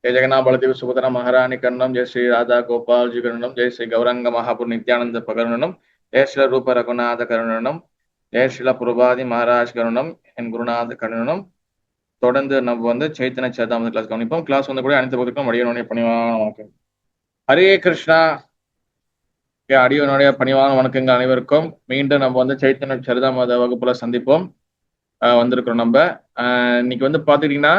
जय जगन्नाथ बलदेव सुभद्रा महारानी कर्णम जय श्री राधा गोपाल जी कर्णम जय श्री गौरंग महापुर नित्यानंद पकरणम जय श्री रूप रघुनाथ கருணனம் ஜெய ஸ்ரீல புரபாதி மகாராஜ் கருணம் என் குருநாத கருணனம். தொடர்ந்து நம்ம வந்து சைத்தன்ய சேதாமத கிளாஸ் கவனிப்போம். கிளாஸ் வந்து கூட அனைத்து பகுதிக்கும் அடியனுடைய பணிவான வணக்கம். ஹரே கிருஷ்ணா. அடியனுடைய பணிவான வணக்கங்கள் அனைவருக்கும். மீண்டும் நம்ம வந்து சைத்தன்ய சரிதாமத வகுப்புல சந்திப்போம். வந்திருக்கிறோம். நம்ம இன்னைக்கு வந்து பாத்துக்கிட்டீங்கன்னா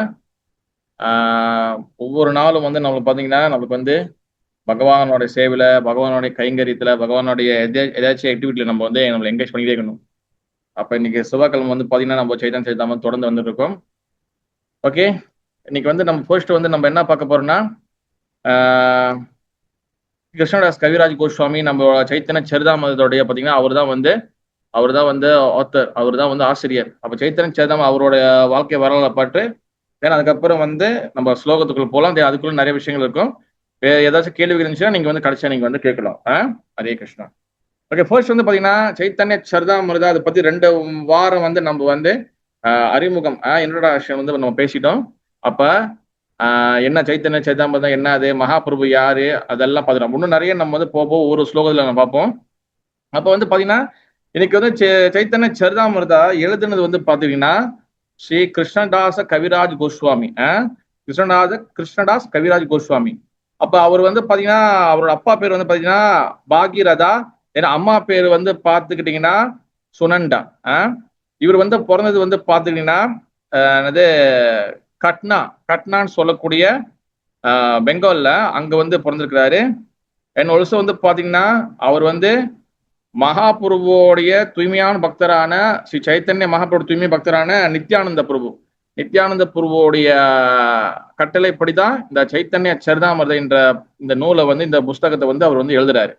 ஒவ்வொரு நாளும் வந்து நம்மளுக்கு பாத்தீங்கன்னா நம்மளுக்கு வந்து பகவானோட சேவையில, பகவானுடைய கைங்கரியத்துல, பகவானுடைய ஏதாச்சும் ஆக்டிவிட்டியில நம்ம வந்து நம்மளை என்கேஜ் பண்ணிட்டே இருக்கணும். அப்ப இன்னைக்கு செவ்வாய்க்கிழமை வந்து பாத்தீங்கன்னா நம்ம சைத்தன்ய சரிதாம தொடர்ந்து வந்துட்டு இருக்கோம். ஓகே, இன்னைக்கு வந்து நம்ம ஃபர்ஸ்ட் வந்து நம்ம என்ன பார்க்க போறோம்னா கிருஷ்ணதாஸ் கவிராஜ் கோஸ்வாமி நம்ம சைத்தன்ய சரிதாமதோடைய பாத்தீங்கன்னா அவர் தான் வந்து ஆத்தர், அவர் தான் வந்து ஆசிரியர். அப்ப சைத்தன்ய சரிதாம அவரோட வாழ்க்கை வரலாறு பாட்டு ஏன்னா அதுக்கப்புறம் வந்து நம்ம ஸ்லோகத்துக்குள்ள போகலாம். அதுக்குள்ள நிறைய விஷயங்கள் இருக்கும். ஏதாச்சும் கேள்வி இருந்துச்சுன்னா நீங்க வந்து கடைசியா நீங்க வந்து கேட்கலாம். ஹரே கிருஷ்ணா. ஓகே, ஃபர்ஸ்ட் வந்து பாத்தீங்கன்னா சைத்தன்ய சரிதாமிருதா அதை பத்தி 2 வாரம் வந்து நம்ம வந்து அறிமுகம் இன்ட்ரோடக்ஷன் வந்து நம்ம பேசிட்டோம். அப்ப என்ன சைத்தன்ய சரிதாமிருதா என்ன, அது மகாபிரபு யாரு, அதெல்லாம் பார்த்துட்டோம். இன்னும் நிறைய நம்ம வந்து போக ஒரு ஸ்லோகத்துல நம்ம பார்ப்போம். அப்ப வந்து பாத்தீங்கன்னா இன்னைக்கு வந்து சைத்தன்ய சரிதாமிருதா எழுதுனது வந்து பாத்தீங்கன்னா ஸ்ரீ கிருஷ்ணதாச கவிராஜ் கோஸ்வாமி. கிருஷ்ணதாஸ் கவிராஜ் கோஸ்வாமி. அப்ப அவர் வந்து பாத்தீங்கன்னா அவரோட அப்பா பேர் வந்து பாத்தீங்கன்னா பாகீரதா, ஏன்னா அம்மா பேர் வந்து பாத்துக்கிட்டீங்கன்னா சுனண்டா. இவர் வந்து பிறந்தது வந்து பாத்துக்கிட்டீங்கன்னா கட்னான்னு சொல்லக்கூடிய பெங்கால்ல அங்க வந்து பிறந்திருக்கிறாரு. அண்ட் ஆல்சோ வந்து பாத்தீங்கன்னா அவர் வந்து மகாபிரபுவோடைய தூய்மையான பக்தரான ஸ்ரீ சைத்தன்ய மகாபிரபு தூய்மை பக்தரான நித்யானந்த பிரபுவோடைய கட்டளைப்படிதான் இந்த சைத்தன்ய சரிதாமிருத என்ற இந்த நூலை வந்து இந்த புஸ்தகத்தை வந்து அவர் வந்து எழுதுறாரு.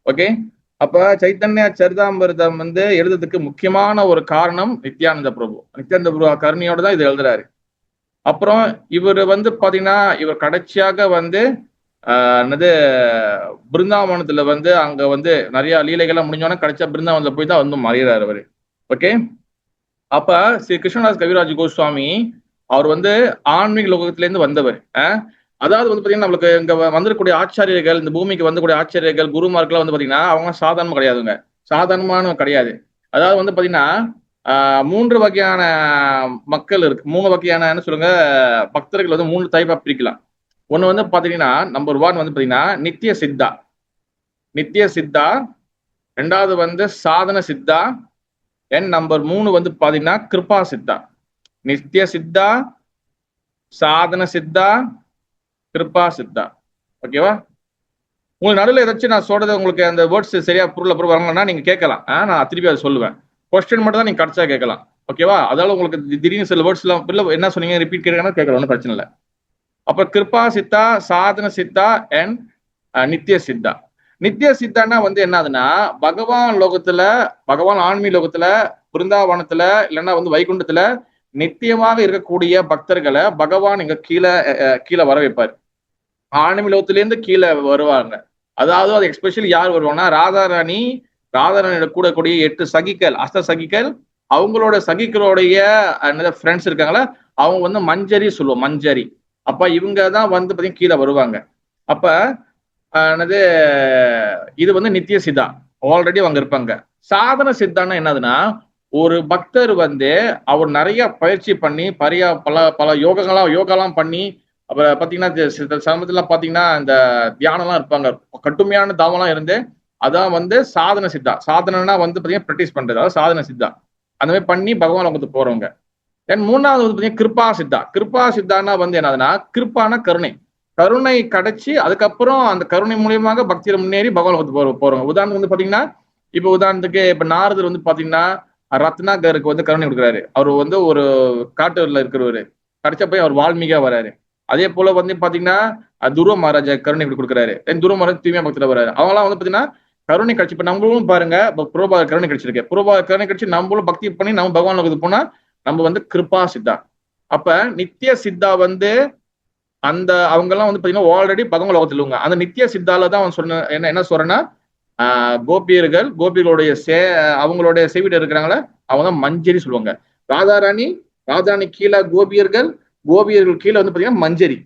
ஓகே, அப்ப சைத்தன்ய சரிதாமிருதம் வந்து எழுதுறதுக்கு முக்கியமான ஒரு காரணம் நித்யானந்த பிரபு கருணையோட தான் இது எழுதுறாரு. அப்புறம் இவர் வந்து பாத்தீங்கன்னா இவர் கடைசியாக வந்து பிருந்தாவனத்துல வந்து அங்க வந்து நிறைய லீலைகள்லாம் முடிஞ்சோன்னா கடைசியா பிருந்தாவனத்துல போய் தான் வந்து மறைகிறார் அவரு. ஓகே, அப்ப ஸ்ரீ கிருஷ்ணதாஸ் கவிராஜ் கோஸ்வாமி அவர் வந்து ஆன்மீக லோகத்திலேருந்து வந்தவர். அதாவது வந்து பாத்தீங்கன்னா நம்மளுக்கு இங்க வந்திருக்கக்கூடிய ஆச்சாரியர்கள், இந்த பூமிக்கு வந்தக்கூடிய ஆச்சாரியர்கள் குருமார்கள்லாம் வந்து பாத்தீங்கன்னா அவங்க சாதாரணமா கிடையாதுங்க, சாதாரணமான கிடையாது. அதாவது வந்து பாத்தீங்கன்னா 3 வகையான மக்கள் இருக்கு, 3 வகையான என்ன சொல்லுங்க பக்தர்கள் வந்து 3 டைப்பா பிரிக்கலாம். ஒண்ணு வந்து பாத்தீங்கன்னா நம்பர் 1 வந்து பாத்தீங்கன்னா நித்திய சித்தா, 2வது வந்து சாதன சித்தா, நம்பர் 3 வந்து பாத்தீங்கன்னா கிருபா சித்தா. நித்திய சித்தா, சாதன சித்தா, கிருபா சித்தா. ஓகேவா? உங்களுக்கு நடுவில் ஏதாச்சும் நான் சொல்றது உங்களுக்கு அந்த வேர்ட்ஸ் சரியா பொருள் வரலன்னா நீங்க கேட்கலாம். நான் திருப்பி அதை சொல்லுவேன். கொஸ்டின் மட்டும் தான் நீங்க கடைசியா கேட்கலாம். ஓகேவா? அதால உங்களுக்கு திடீர்னு சில வேர்ட்ஸ் எல்லாம் என்ன சொன்னீங்க ரிப்பீட் கேட்கலாம், ஒன்றும் பிரச்சனை இல்லை. அப்ப கிருபா சித்தா, சாதன சித்தா அண்ட் நித்திய சித்தா. நித்திய சித்தான்னா வந்து என்னதுன்னா பகவான் லோகத்துல, பகவான் ஆன்மீக லோகத்துல, பிருந்தாவனத்துல இல்லைன்னா வந்து வைகுண்டத்துல நித்தியமாக இருக்கக்கூடிய பக்தர்களை பகவான் இங்க கீழே வர வைப்பார். ஆன்மீக லோகத்திலேருந்து கீழே வருவாங்க. அதாவது அது எஸ்பெஷலி யார் வருவாங்கன்னா ராதாராணியோட கூடக்கூடிய 8 சகிகள், அஷ்ட சகிகள், அவங்களோட சகிகளுடைய ஃப்ரெண்ட்ஸ் இருக்காங்களா, அவங்க வந்து மஞ்சரி சொல்லுவோம், மஞ்சரி. அப்ப இவங்க தான் வந்து பாத்தீங்கன்னா கீழே வருவாங்க. அப்ப இது வந்து நித்திய சித்தா, ஆல்ரெடி அவங்க இருப்பாங்க. சாதன சித்தான்னா என்னதுன்னா ஒரு பக்தர் வந்து அவர் நிறைய பயிற்சி பண்ணி பல யோகாலாம் பண்ணி, அப்புறம் பாத்தீங்கன்னா சமயத்துல பாத்தீங்கன்னா இந்த தியானம்லாம் இருப்பாங்க, கட்டுமையான தாவம்லாம் இருந்து, அதான் வந்து சாதன சித்தா. சாதனைனா வந்து பாத்தீங்கன்னா பிராக்டிஸ் பண்றது, அதாவது சாதன சித்தா அந்த மாதிரி பண்ணி பகவான் லோகத்துக்கு போறவங்க. தென் 3வது வந்து பாத்தீங்கன்னா கிருபா சித்தா. கிருபா சித்தான்னா வந்து என்னதுன்னா கிருப்பான கருணை கிடைச்சி அதுக்கப்புறம் அந்த கருணை மூலியமாக பக்தியில முன்னேறி பகவான் லோகத்துக்கு போறவங்க. உதாரணம் வந்து பாத்தீங்கன்னா உதாரணத்துக்கு இப்ப நாரதர் வந்து பாத்தீங்கன்னா ரத்னாகருக்கு வந்து கருணை கொடுக்குறாரு. அவர் வந்து ஒரு காட்டுல இருக்கிறவரு, கிடைச்ச போய் அவர் வால்மீகியா வராரு. அதே போல வந்து பாத்தீங்கன்னா துருவ மகாராஜா கருணை கொடுக்குறாரு. துருவ மகாராஜ் தூய்மையா பக்தியில வராரு. அவங்களாம் வந்து பாத்தீங்கன்னா கருணை கிடைச்சி. இப்ப நம்மளும் பாருங்க, புரோபாத கருணை கிடைச்சிருக்கு. புரோபாத கருணை கிடைச்சி நம்மளும் பக்தி பண்ணி நம்ம பகவான் லோகத்துக்கு போனா நம்ம வந்து கிருபா சித்தா. அப்ப நித்திய சித்தா வந்து அந்த அவங்க எல்லாம் வந்து பாத்தீங்கன்னா ஆல்ரெடி பகவான் லோகத்துல அந்த நித்திய சித்தால தான் அவன் சொன்ன என்ன சொல்றேன்னா கோபிகளுடைய அவங்களுடைய செவிட இருக்கிறாங்களே அவங்க தான் மஞ்சரி சொல்லுவாங்க. ராதாராணி கீழே கோபியர்கள் கீழே வந்து பாத்தீங்கன்னா மஞ்சரி.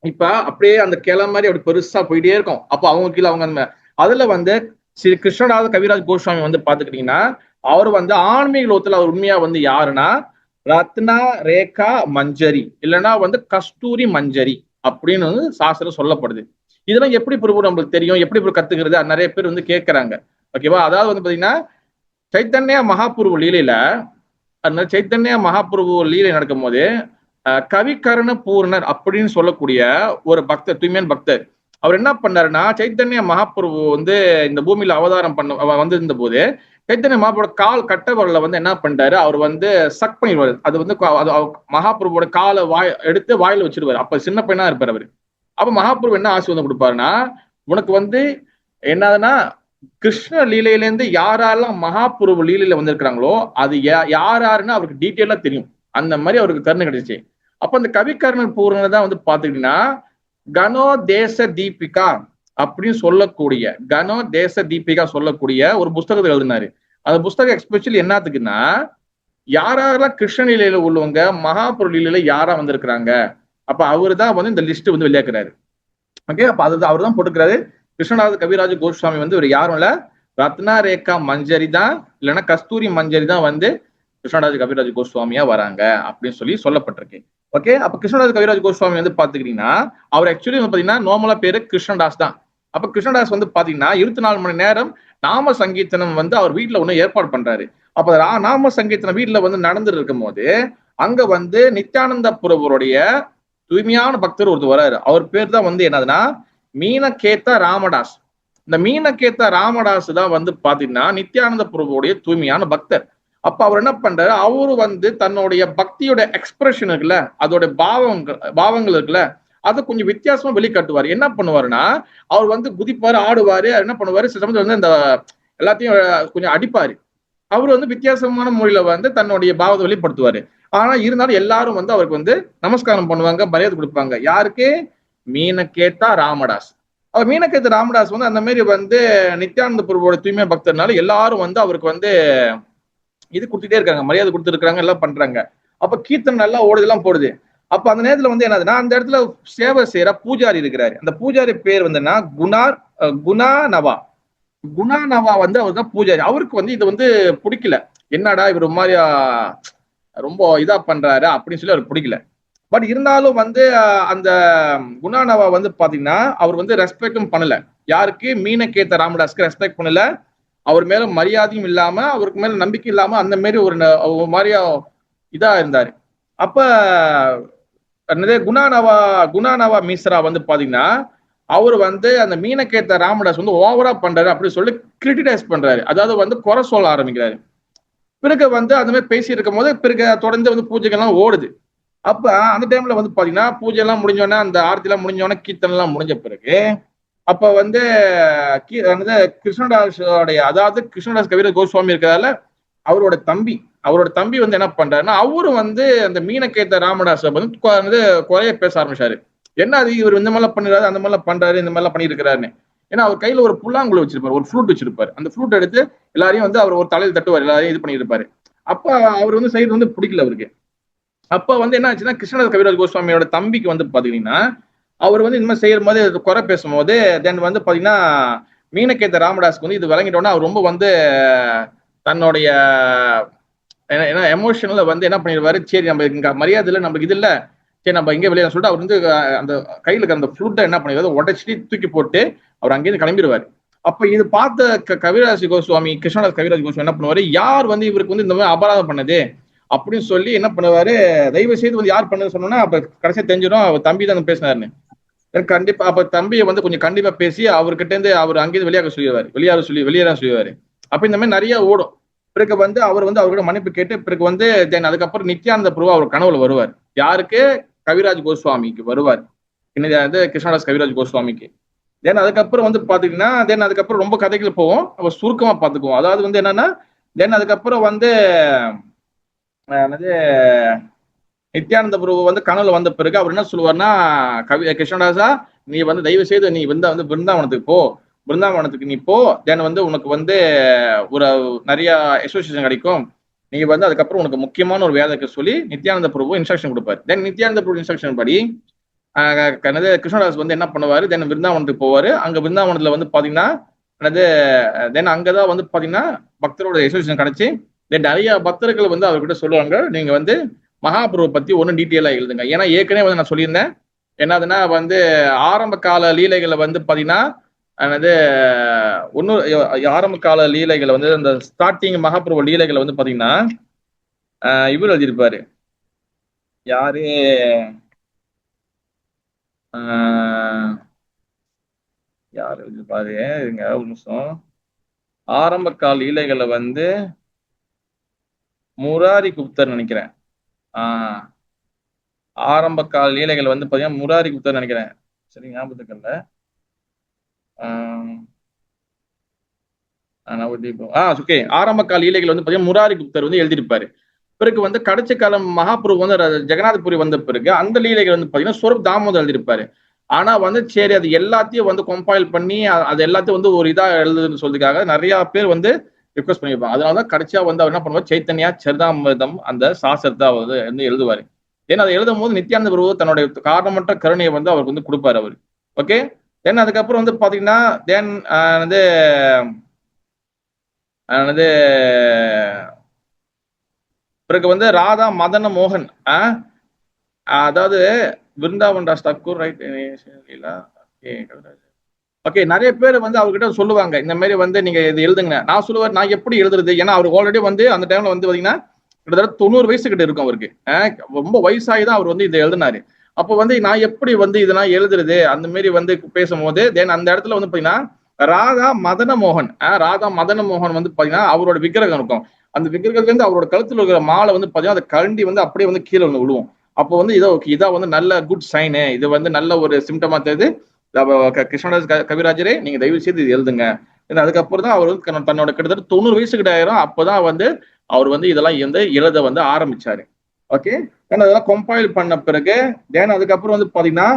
இப்ப அப்படியே அந்த கிளை மாதிரி அப்படி பெருசா போயிட்டே இருக்கும். அப்போ அவங்க கீழே அவங்க அந்த அதுல வந்து ஸ்ரீ கிருஷ்ணராஜ கவிராஜ் கோஸ்வாமி வந்து பாத்துக்கிட்டீங்கன்னா, அவர் வந்து ஆன்மீக லோகத்துல அவர் உண்மையா வந்து யாருன்னா ரத்னா ரேகா மஞ்சரி இல்லைன்னா வந்து கஸ்தூரி மஞ்சரி அப்படின்னு வந்து சாஸ்திரம் சொல்லப்படுது. இதெல்லாம் எப்படி பிரபு நம்மளுக்கு தெரியும், எப்படி பிரபு கத்துக்கிறது, நிறைய பேர் வந்து கேட்கறாங்க. ஓகேவா? அதாவது வந்து பாத்தீங்கன்னா சைத்தன்ய மகாபுரு லீலையில அந்த சைத்தன்ய மகாபிரபு லீலை நடக்கும் போது கவிகரண பூர்ணர் அப்படின்னு சொல்லக்கூடிய ஒரு பக்தர், தூய்மையான பக்தர், அவர் என்ன பண்ணாருன்னா சைத்தன்ய மகாபிரபு வந்து இந்த பூமியில அவதாரம் பண்ண வந்திருந்த போது சைத்தன்ய மகாபிரபு கால் கட்டவரல வந்து என்ன பண்ணிட்டாரு, அவர் வந்து சக் பண்ணிடுவாரு. அது வந்து மகாபிரபுவோட காலை எடுத்து வாயில வச்சிருவாரு. அப்ப சின்ன பையனா இருப்பார் அவரு. அப்ப மகாபிரபு என்ன ஆசீர்வாதம் கொடுப்பாருன்னா, உனக்கு வந்து என்னதுன்னா கிருஷ்ண லீலையிலேருந்து யாரெல்லாம் மகாபுருவ லீலையில வந்திருக்கிறாங்களோ அது யார் யாருன்னு அவருக்கு டீட்டெயிலா தெரியும். அந்த மாதிரி அவருக்கு கருணை கிடைச்சிச்சு. அப்ப அந்த கவிகர்ணன் பூர்ணனை தான் வந்து பாத்துக்கிட்டீங்கன்னா கனோ தேச தீபிகா அப்படின்னு சொல்லக்கூடிய கனோ தேச தீபிகா சொல்லக்கூடிய ஒரு புஸ்தகத்தை எழுதினாரு. அந்த புஸ்தகம் எஸ்பெஷலி என்னத்துக்குன்னா யாரெல்லாம் கிருஷ்ண லீலையில உள்ளவங்க மகாபுரு லீலையில யாரா வந்திருக்கிறாங்க, அப்ப அவரு தான் வந்து இந்த லிஸ்ட் வந்து வெளியாக்குறாரு. ஓகே, அப்ப அதுதான் அவர் தான் போட்டுக்கிறாரு. கிருஷ்ணராஜ கவிராஜ கோஸ்வாமி வந்து ஒரு யாரும் இல்ல, ரத்னா ரேகா மஞ்சரி தான் இல்லைன்னா கஸ்தூரி மஞ்சரி தான் வந்து கிருஷ்ணராஜ கவிராஜ கோஸ்வாமியா வராங்க அப்படின்னு சொல்லி சொல்லப்பட்டிருக்கு. ஓகே, அப்ப கிருஷ்ணராஜ கவிராஜ கோஸ்வாமி வந்து பாத்துக்கிட்டீங்கன்னா அவர் ஆக்சுவலி வந்து பாத்தீங்கன்னா நார்மலா பேரு கிருஷ்ணதாஸ் தான். அப்ப கிருஷ்ணதாஸ் வந்து பாத்தீங்கன்னா 24 மணி நேரம் நாம சங்கீர்த்தனம் வந்து அவர் வீட்டுல ஒண்ணு ஏற்பாடு பண்றாரு. அப்ப நாம சங்கீர்த்தனம் வீட்டுல வந்து நடந்துட்டு இருக்கும் போது அங்க வந்து நித்யானந்த புரவருடைய தூய்மையான பக்தர் ஒருத்தர் வராரு. அவர் பேர் தான் வந்து என்னதுன்னா மீனகேத்த ராமதாஸ். இந்த மீனகேத்த ராமதாஸ் தான் வந்து பாத்தீங்கன்னா நித்யானந்த பிரபுடைய தூய்மையான பக்தர். அப்ப அவர் என்ன பண்றாரு, அவரு வந்து தன்னுடைய பக்தியோட எக்ஸ்பிரஷன் இருக்குல்ல, அதோட பாவங்கள் இருக்குல்ல, அதை கொஞ்சம் வித்தியாசமா வெளிக்காட்டுவார். என்ன பண்ணுவாருன்னா அவர் வந்து குதிப்பாரு, ஆடுவாரு, என்ன பண்ணுவாரு, சில சமயத்துல வந்து இந்த எல்லாத்தையும் கொஞ்சம் அடிப்பாரு. அவர் வந்து வித்தியாசமான முறையில வந்து தன்னுடைய பாவத்தை வெளிப்படுத்துவாரு. ஆனா இருந்தாலும் எல்லாரும் வந்து அவருக்கு வந்து நமஸ்காரம் பண்ணுவாங்க, மரியாதை கொடுப்பாங்க. யாருக்கு? மீனகேத்தா ராமதாஸ். அவர் மீனகேத்த ராமதாஸ் வந்து அந்த மாதிரி வந்து நித்யானந்த பிரபுவோட தூய்மை பக்தர்னால எல்லாரும் வந்து அவருக்கு வந்து இது கொடுத்துட்டே இருக்காங்க, மரியாதை கொடுத்துருக்காங்க, எல்லாம் பண்றாங்க. அப்ப கீர்த்தனை நல்லா ஓடுதெல்லாம் போடுது. அப்ப அந்த நேரத்துல வந்து என்னதுன்னா அந்த இடத்துல சேவை செய்யற பூஜாரி இருக்கிறாரு. அந்த பூஜாரி பேர் வந்து குணா நவா. குணா நவா வந்து அவர் தான் பூஜாரி. அவருக்கு வந்து இது வந்து பிடிக்கல. என்னடா இவர் மாதிரியா ரொம்ப இதா பண்றாரு அப்படின்னு சொல்லி அவருக்கு பிடிக்கல. பட் இருந்தாலும் வந்து அந்த குணானவா வந்து பாத்தீங்கன்னா அவர் வந்து ரெஸ்பெக்டும் பண்ணல. யாருக்கு? மீனகேத்த ராமதாஸ்க்கு ரெஸ்பெக்ட் பண்ணல. அவர் மேல மரியாதையும் இல்லாம அவருக்கு மேல நம்பிக்கை இல்லாம அந்த மாதிரி ஒரு மாதிரியா இதா இருந்தாரு. அப்ப குணானவா மிஸ்ரா வந்து பாத்தீங்கன்னா அவர் வந்து அந்த மீனகேத்த ராமதாஸ் வந்து ஓவரா பண்றாரு அப்படின்னு சொல்லி கிரிட்டிசைஸ் பண்றாரு. அதாவது வந்து குறை சொல்ல ஆரம்பிக்கிறாரு. பிறகு வந்து அந்த மாதிரி பேசி இருக்கும் போது பிறகு தொடர்ந்து வந்து பூஜைகள்லாம் ஓடுது. அப்ப அந்த டைம்ல வந்து பாத்தீங்கன்னா பூஜை எல்லாம் முடிஞ்சோடனே அந்த ஆரத்தி எல்லாம் முடிஞ்சோடனே கீர்த்தனை எல்லாம் முடிஞ்ச பிறகு அப்ப வந்து கிருஷ்ணதாஸோடைய அதாவது கிருஷ்ணதாஸ் கவிராஜ் கோஸ்வாமி இருக்கிறதால அவரோட தம்பி வந்து என்ன பண்றாருன்னா அவரும் வந்து அந்த மீனகேத்த ராமதாஸ் வந்து குறைய பேச ஆரம்பிச்சாரு. என்ன அது இவர் இந்த மாதிரிலாம் பண்ணிடுறாரு, அந்த மாதிரிலாம் பண்றாரு, இந்த மாதிரிலாம் பண்ணியிருக்கிறாருன்னு. ஏன்னா அவர் கையில ஒரு புல்லாங்குழல் வச்சிருப்பாரு, ஒரு ஃப்ளூட் வச்சிருப்பாரு. அந்த ஃப்ளூட் எடுத்து எல்லாரையும் வந்து அவர் ஒரு தலையில் தட்டுவார், எல்லாரையும் இது பண்ணியிருப்பாரு. அப்ப அவர் வந்து செய்யறது வந்து பிடிக்கல அவருக்கு. அப்ப வந்து என்ன ஆச்சுன்னா கிருஷ்ணதாஸ் கவிராஜ் கோஸ்வாமியோட தம்பிக்கு வந்து பாத்தீங்கன்னா அவர் வந்து இந்த மாதிரி செய்யும் போது குறை பேசும்போது தென் வந்து பாத்தீங்கன்னா மீனகேத்த ராமதாஸ்க்கு வந்து இது விளங்கிட்டோன்னா அவர் ரொம்ப வந்து தன்னுடைய எமோஷனல வந்து என்ன பண்ணிடுவாரு, சரி நம்ம இங்க மரியாதை இல்லை, நம்மளுக்கு இது இல்ல, சரி நம்ம இங்கே வெளியே சொல்லிட்டு அவர் வந்து அந்த கையில இருக்க அந்த ஃப்ளூட்டை என்ன பண்ணிடுவாரு, உடச்சிட்டு தூக்கி போட்டு அவர் அங்கேயிருந்து கிளம்பிடுவார். அப்ப இது பார்த்த கவிராஜ் கோஸ்வாமி கிருஷ்ணதாஸ் கவிராஜ் கோஸ்வாமி என்ன பண்ணுவாரு, யார் வந்து இவருக்கு வந்து இந்த மாதிரி அபராதம் பண்ணது அப்படின்னு சொல்லி என்ன பண்ணுவாரு, தயவு செய்து வந்து யார் பண்ணது சொன்னோன்னா அப்ப கடைசியா தெரிஞ்சிடும் அவர் தம்பி தான் பேசினாருன்னு. கண்டிப்பா அப்ப தம்பியை வந்து கொஞ்சம் கண்டிப்பா பேசி அவர்கிட்ட இருந்து அவர் அங்கேயிருந்து வெளியேற சொல்லிடுவாரு. அப்ப இந்த மாதிரி நிறைய ஓடும். பிறகு வந்து அவர் வந்து அவர்கிட்ட மன்னிப்பு கேட்டு பிறகு வந்து தென் அதுக்கப்புறம் நித்யானந்த பிரபு அவர் கனவுல வருவார். யாருக்கு? கவிராஜ் கோஸ்வாமிக்கு வருவார். இன்னது கிருஷ்ணதாஸ் கவிராஜ் கோஸ்வாமிக்கு. தென் அதுக்கப்புறம் வந்து பாத்தீங்கன்னா தென் அதுக்கப்புறம் ரொம்ப கதைகள் போவோம், அவர் சுருக்கமா பாத்துக்குவோம். அதாவது வந்து என்னன்னா தென் அதுக்கப்புறம் வந்து நித்யானந்த பிரபு வந்து கனவுல வந்த பிறகு அவர் என்ன சொல்லுவார்னா, கிருஷ்ணதாசா நீ வந்து தயவு செய்து நீ வந்து பிருந்தாவனத்துக்கு நீ போ, தென் வந்து உனக்கு வந்து ஒரு நிறைய அசோசியேஷன் கிடைக்கும், நீ வந்து அதுக்கப்புறம் உனக்கு முக்கியமான ஒரு வேலைக்கு சொல்லி நித்யானந்த பிரபு இன்ஸ்ட்ரக்ஷன் கொடுப்பாரு. தென் நித்யானந்த பிரபு இன்ஸ்ட்ரக்ஷன் படி என்னது கிருஷ்ணதாஸ் வந்து என்ன பண்ணுவாரு, தென் விருந்தாவனத்துக்கு போவாரு. அங்க விருந்தாவனத்துல வந்து பாத்தீங்கன்னா என்னது தென் அங்கதான் வந்து பாத்தீங்கன்னா பக்தரோட எசோசியேஷன் கிடைச்சி தென் நிறைய பக்தர்கள் வந்து அவர்கிட்ட சொல்லுவாங்க, நீங்க வந்து மகாபிரபு பத்தி ஒன்றும் டீட்டெயிலா எழுதுங்க. ஏன்னா ஏற்கனவே வந்து நான் சொல்லியிருந்தேன் என்னதுன்னா வந்து ஆரம்ப கால லீலைகளை வந்து பாத்தீங்கன்னா என்னது ஒன்னும் ஆரம்ப கால லீலைகளை வந்து இந்த ஸ்டார்டிங் மகாபிரபு லீலைகளை வந்து பாத்தீங்கன்னா இவர் எழுதியிருப்பாரு. யாரு யார் எழுதியிருப்பாரு இருங்க ஒரு நிமிஷம். ஆரம்ப கால லீலைகளை வந்து முராரி குப்தர் நினைக்கிறேன். ஆரம்ப கால லீலைகள் வந்து பாத்தீங்கன்னா முராரி குப்தர் நினைக்கிறேன். சரி ஞாபகத்துக்கு இல்ல. ஓகே. ஆரம்ப கால லீலைகள் வந்து பாத்தீங்கன்னா முராரி குப்தர் வந்து எழுதியிருப்பாரு. பிறகு வந்து கடைசி காலம் மகாபிரபு வந்து ஜெகநாதபுரி வந்த பிறகு அந்த லீலைகள் வந்து பாத்தீங்கன்னா ஸ்வரூப் தாமோதர் எழுதியிருப்பாரு. ஆனா வந்து சரி அது எல்லாத்தையும் வந்து கம்பைல் பண்ணி அது எல்லாத்தையும் வந்து ஒரு இதா எழுதுன்னு சொல்றதுக்காக நிறைய பேர் வந்து ரிக்வஸ்ட் பண்ணியிருப்பாங்க. அதனாலதான் கடைசியா வந்து அவர் என்ன பண்ணுவார், சைத்தன்யா சரிதாமிர்தம் அந்த சாஸ்திரத்தை அவர் வந்து எழுதுவாரு. ஏன்னா அதை எழுதும் போது நித்யானந்த பிரபு தன்னுடைய காரணமற்ற கருணையை வந்து அவருக்கு வந்து கொடுப்பாரு அவரு. ஓகே. தென் அதுக்கப்புறம் வந்து பாத்தீங்கன்னா தென் வந்து வந்து பிறகு வந்து ராதா மதன மோகன் அதாவது விருந்தாவன் தாஸ் தாக்கூர் ரைட். ஓகே. நிறைய பேர் வந்து அவர்கிட்ட சொல்லுவாங்க இந்த மாதிரி வந்து நீங்க இது எழுதுங்க. நான் சொல்லுவார் நான் எப்படி எழுதுறது, ஏன்னா அவர் ஆல்ரெடி வந்து அந்த டைம்ல வந்து பாத்தீங்கன்னா கிட்டத்தட்ட 90 வயசு கிட்ட இருக்கும் அவருக்கு. ரொம்ப வயசாகி தான் அவர் வந்து இதை எழுதினாரு. அப்போ வந்து நான் எப்படி வந்து இதெல்லாம் எழுதுறது அந்த மாதிரி வந்து பேசும்போது தென் அந்த இடத்துல வந்து பாத்தீங்கன்னா ராதா மதன மோகன் ராதா மதன மோகன் வந்து பாத்தீங்கன்னா அவரோட விக்கிரகம் இருக்கும். அந்த விக்கிரகத்துல இருந்து அவரோட கழுத்துல இருக்கிற மாலை வந்து பாத்தீங்கன்னா அந்த கரண்டி வந்து அப்படியே வந்து கீழே வந்து விழுவும். அப்போ வந்து இதோ இதா வந்து நல்ல குட் சைனு, இது வந்து நல்ல ஒரு சிம்டமா தெரியுது. கிருஷ்ணதாஸ் கவிராஜரே நீங்க தயவு செய்து இது எழுதுங்க. அதுக்கப்புறம் தான் அவர் வந்து தன்னோட கிட்டத்தட்ட 90 வயசு கிட்ட ஆயிரும். அப்பதான் வந்து அவர் வந்து இதெல்லாம் வந்து எழுத வந்து ஆரம்பிச்சாரு. ஓகே. அதெல்லாம் கம்பைல் பண்ண பிறகு தென் அதுக்கப்புறம் வந்து பாத்தீங்கன்னா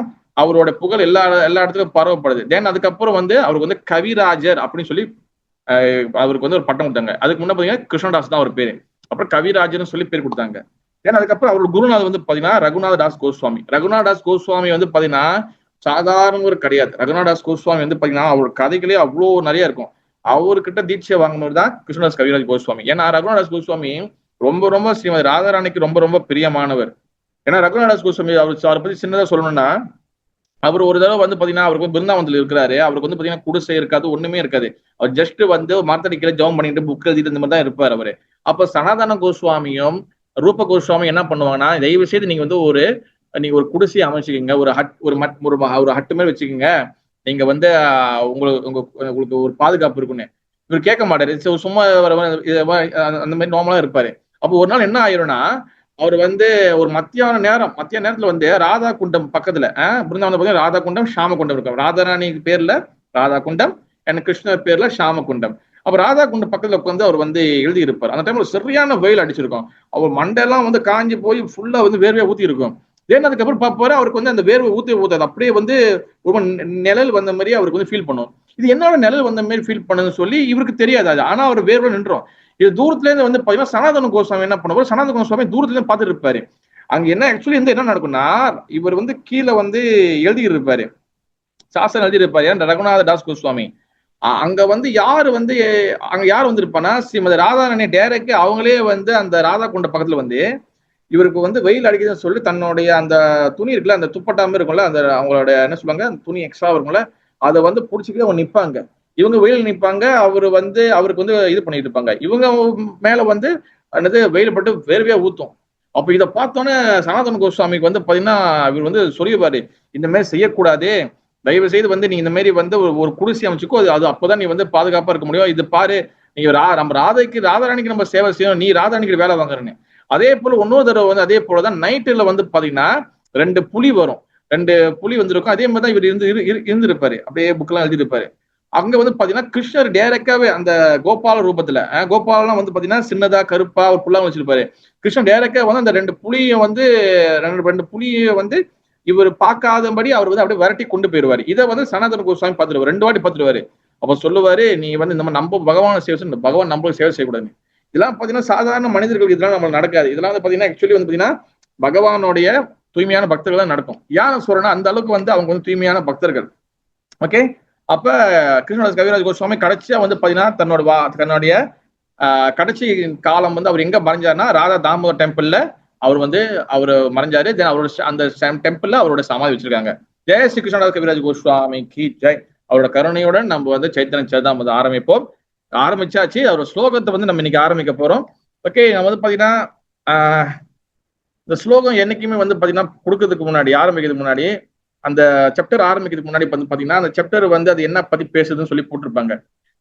அவரோட புகழ் எல்லா எல்லா இடத்துக்கும் பரவப்படுது. தென் அதுக்கப்புறம் வந்து அவருக்கு வந்து கவிராஜர் அப்படின்னு சொல்லி அவருக்கு வந்து ஒரு பட்டம் கொடுத்தாங்க. அதுக்கு முன்ன பாத்தீங்கன்னா கிருஷ்ணதாஸ் தான் அவர் பேரு. அப்புறம் கவிராஜர்னு சொல்லி பேர் கொடுத்தாங்க. ஏன்னா அதுக்கப்புறம் அவரோட குருநாதர் வந்து பாத்தீங்கன்னா ரகுநாத தாஸ் கோஸ்வாமி. ரகுநாத தாஸ் கோஸ்வாமி வந்து பாத்தீங்கன்னா சாதாரண ஒரு கிடையாது. ரகுநாத தாஸ் கோஸ்வாமி வந்து பாத்தீங்கன்னா அவரோட கதைகளே அவ்வளவு நிறைய இருக்கும். அவர்கிட்ட தீட்சை வாங்கினவர் தான் கிருஷ்ணதாஸ் கவிராஜ் கோஸ்வாமி. ஏன்னா ரகுநாத தாஸ் கோஸ்வாமி ரொம்ப ரொம்ப ஸ்ரீமதி ராதாராணிக்கு ரொம்ப ரொம்ப பிரியமானவர். ஏன்னா ரகுநாத தாஸ் கோஸ்வாமி அவரை பத்தி சின்னதா சொல்லணும்னா அவர் ஒரு தடவை வந்து பாத்தீங்கன்னா அவருக்கு பிருந்தாவனத்துல இருக்கிறாரு. அவருக்கு வந்து பாத்தீங்கன்னா குடிசை இருக்காது, ஒண்ணுமே இருக்காது. அவர் ஜஸ்ட் வந்து மரத்தடிக்கல ஜெபம் பண்ணிட்டு புக் எழுதிட்டு இந்த மாதிரி தான் இருப்பார் அவரு. அப்ப சனாதன கோஸ்வாமியும் ரூப கோஸ்வாமி என்ன பண்ணுவாங்கன்னா தயவு செய்து நீங்க வந்து நீங்க ஒரு குடிசையை அமைச்சுக்கீங்க, ஒரு ஹட் ஒரு ஹட்டு மாதிரி வச்சுக்கோங்க, நீங்க வந்து உங்களுக்கு ஒரு பாதுகாப்பு இருக்குன்னு. இவர் கேட்க மாட்டாரு. சும்மா அந்த மாதிரி நார்மலா இருப்பாரு. அப்போ ஒரு நாள் என்ன ஆயிரும்னா அவர் வந்து ஒரு மத்தியான நேரத்துல வந்து ராதா குண்டம் பக்கத்துல பிருந்தாவனம் ராதா குண்டம் ஷாம குண்டம் இருக்கும். ராதாராணி பேர்ல ராதா குண்டம் அண்ட் கிருஷ்ணர் பேர்ல ஷாம குண்டம். அப்ப ராதா குண்டம் பக்கத்துல உட்காந்து அவர் வந்து எழுதி இருப்பார். அந்த டைம்ல சரியான வெயில் அடிச்சிருக்கும். அவர் மண்டெல்லாம் வந்து காஞ்சி போய் ஃபுல்லா வந்து வேர்வையா ஊத்தி இருக்கும். ஏன்னா அதுக்கப்புறம் பார்ப்பாரு அவருக்கு வந்து அந்த வேர்வை ஊத்தாது, அப்படியே வந்து ரொம்ப நிழல் வந்த மாதிரி அவருக்கு வந்து ஃபீல் பண்ணும். இது என்னோட நிழல் வந்த மாதிரி ஃபீல் பண்ணுன்னு சொல்லி இவருக்கு தெரியாது அது. ஆனா அவர் வேர்வை நின்றோம். இது தூரத்துல இருந்து வந்து பாத்தீங்கன்னா சனாதன கோஸ்வாமி என்ன பண்ணுவார், சனாதன கோஸ்வாமி தூரத்துல இருந்து பார்த்துட்டு இருப்பாரு. அங்க என்ன ஆக்சுவலி வந்து என்ன நடக்கும்னா இவர் வந்து கீழே வந்து எழுதிட்டு இருப்பாரு, சாசனம் எழுதி இருப்பாரு ரகுநாத தாஸ் கோஸ்வாமி. அங்க வந்து யாரு வந்து அங்க யார் வந்து இருப்பானா ஸ்ரீமதி ராதாராணி டைரக்ட் அவங்களே வந்து அந்த ராதா குண்ட பக்கத்துல வந்து இவருக்கு வந்து வெயில் அடிக்குதுன்னு சொல்லி தன்னுடைய அந்த துணி இருக்குல்ல, அந்த துப்பட்டாம இருக்கும்ல, அந்த அவங்களோட என்ன சொல்லுவாங்க அந்த துணி எக்ஸ்ட்ரா இருக்கும்ல, அதை வந்து புடிச்சுக்கிட்டு அவங்க நிப்பாங்க. இவங்க வெயில் நிப்பாங்க, அவரு வந்து அவருக்கு வந்து இது பண்ணிட்டு இருப்பாங்க. இவங்க மேல வந்து என்னது வெயில் பட்டு வேர்வையா ஊத்தும். அப்ப இதை பார்த்தோன்னே சனாதன கோஸ்வாமிக்கு வந்து பாத்தீங்கன்னா இவர் வந்து சொல்லிடுவாரு, இந்த மாதிரி செய்யக்கூடாது, தயவு செய்து வந்து நீ இந்த மாதிரி வந்து ஒரு குடிசை அமைச்சுக்கோ, அது அப்பதான் நீ வந்து பாதுகாப்பா இருக்க முடியும். இது பாரு நீங்க நம்ம ராதாராணிக்கு நம்ம சேவை செய்யணும், நீ ராதாராணிக்கு வேலை வாங்குறேன்னு. அதே போல இன்னொரு தடவை வந்து அதே போலதான் நைட்டுல வந்து பாத்தீங்கன்னா 2 புலி வரும். 2 புலி வந்திருக்கும். அதே மாதிரிதான் இவர் இருந்திருப்பாரு. அப்படியே புக்கெல்லாம் எழுதிருப்பாரு. அங்க வந்து பாத்தீங்கன்னா கிருஷ்ணர் டைரக்டாவே அந்த கோபால ரூபத்துல கோபாலாம் வந்து பாத்தீங்கன்னா சின்னதா கருப்பா ஒரு புல்லாம் வச்சிருப்பாரு. கிருஷ்ணன் டைரக்டா வந்து அந்த 2 புலியை வந்து 2 புலியை வந்து இவர் பார்க்காதபடி அவர் வந்து அப்படியே விரட்டி கொண்டு போயிருவாரு. இதை வந்து சனாதன கோஸ்வாமி பார்த்துருவாரு, 2 வாட்டி பார்த்துருவாரு. அப்ப சொல்லுவாரு, நீ வந்து இந்த மாதிரி நம்ம பகவான சேவை, பகவான் நம்மளுக்கு சேவை செய்யக்கூடாது. இதெல்லாம் பாத்தீங்கன்னா சாதாரண மனிதர்களுக்கு இதெல்லாம் நம்ம நடக்காது. இதெல்லாம் வந்து பாத்தீங்கன்னா ஆக்சுவலி வந்து பாத்தீங்கன்னா பகவானுடைய தூய்மையான பக்தர்கள் தான் நடக்கும். ஏன் சொல்றேன்னா அந்த அளவுக்கு வந்து அவங்க வந்து தூய்மையான பக்தர்கள். ஓகே. அப்ப கிருஷ்ணதாஸ் கவிராஜ் கோஸ்வாமி கடைசியா வந்து பாத்தீங்கன்னா தன்னுடைய கடைசி காலம் வந்து அவர் எங்க மறைஞ்சாருன்னா ராதா தாமோதர் டெம்பிள்ல அவர் வந்து அவர் மறைஞ்சாரு. தென் அவரோட அந்த டெம்பிள்ல அவரோட சமாதி வச்சிருக்காங்க. ஜெய ஸ்ரீ கிருஷ்ணதாஸ் கவிராஜ் கோஸ்வாமி கி ஜெய். அவரோட கருணையுடன் நம்ம வந்து சைத்தன்ய சரிதாமிரதம் ஆரம்பிப்போம். ஆரம்பிச்சாச்சு. அவரோட ஸ்லோகத்தை வந்து நம்ம இன்னைக்கு ஆரம்பிக்க போறோம். ஓகே. நம்ம வந்து பாத்தீங்கன்னா இந்த ஸ்லோகம் என்னைக்குமே வந்து பாத்தீங்கன்னா கொடுக்கறதுக்கு முன்னாடி ஆரம்பிக்கிறதுக்கு முன்னாடி அந்த சாப்டர் ஆரம்பிக்கிறதுக்கு முன்னாடி வந்து பாத்தீங்கன்னா அந்த சாப்டர் வந்து அது என்ன பத்தி பேசுதுன்னு சொல்லி போட்டிருப்பாங்க.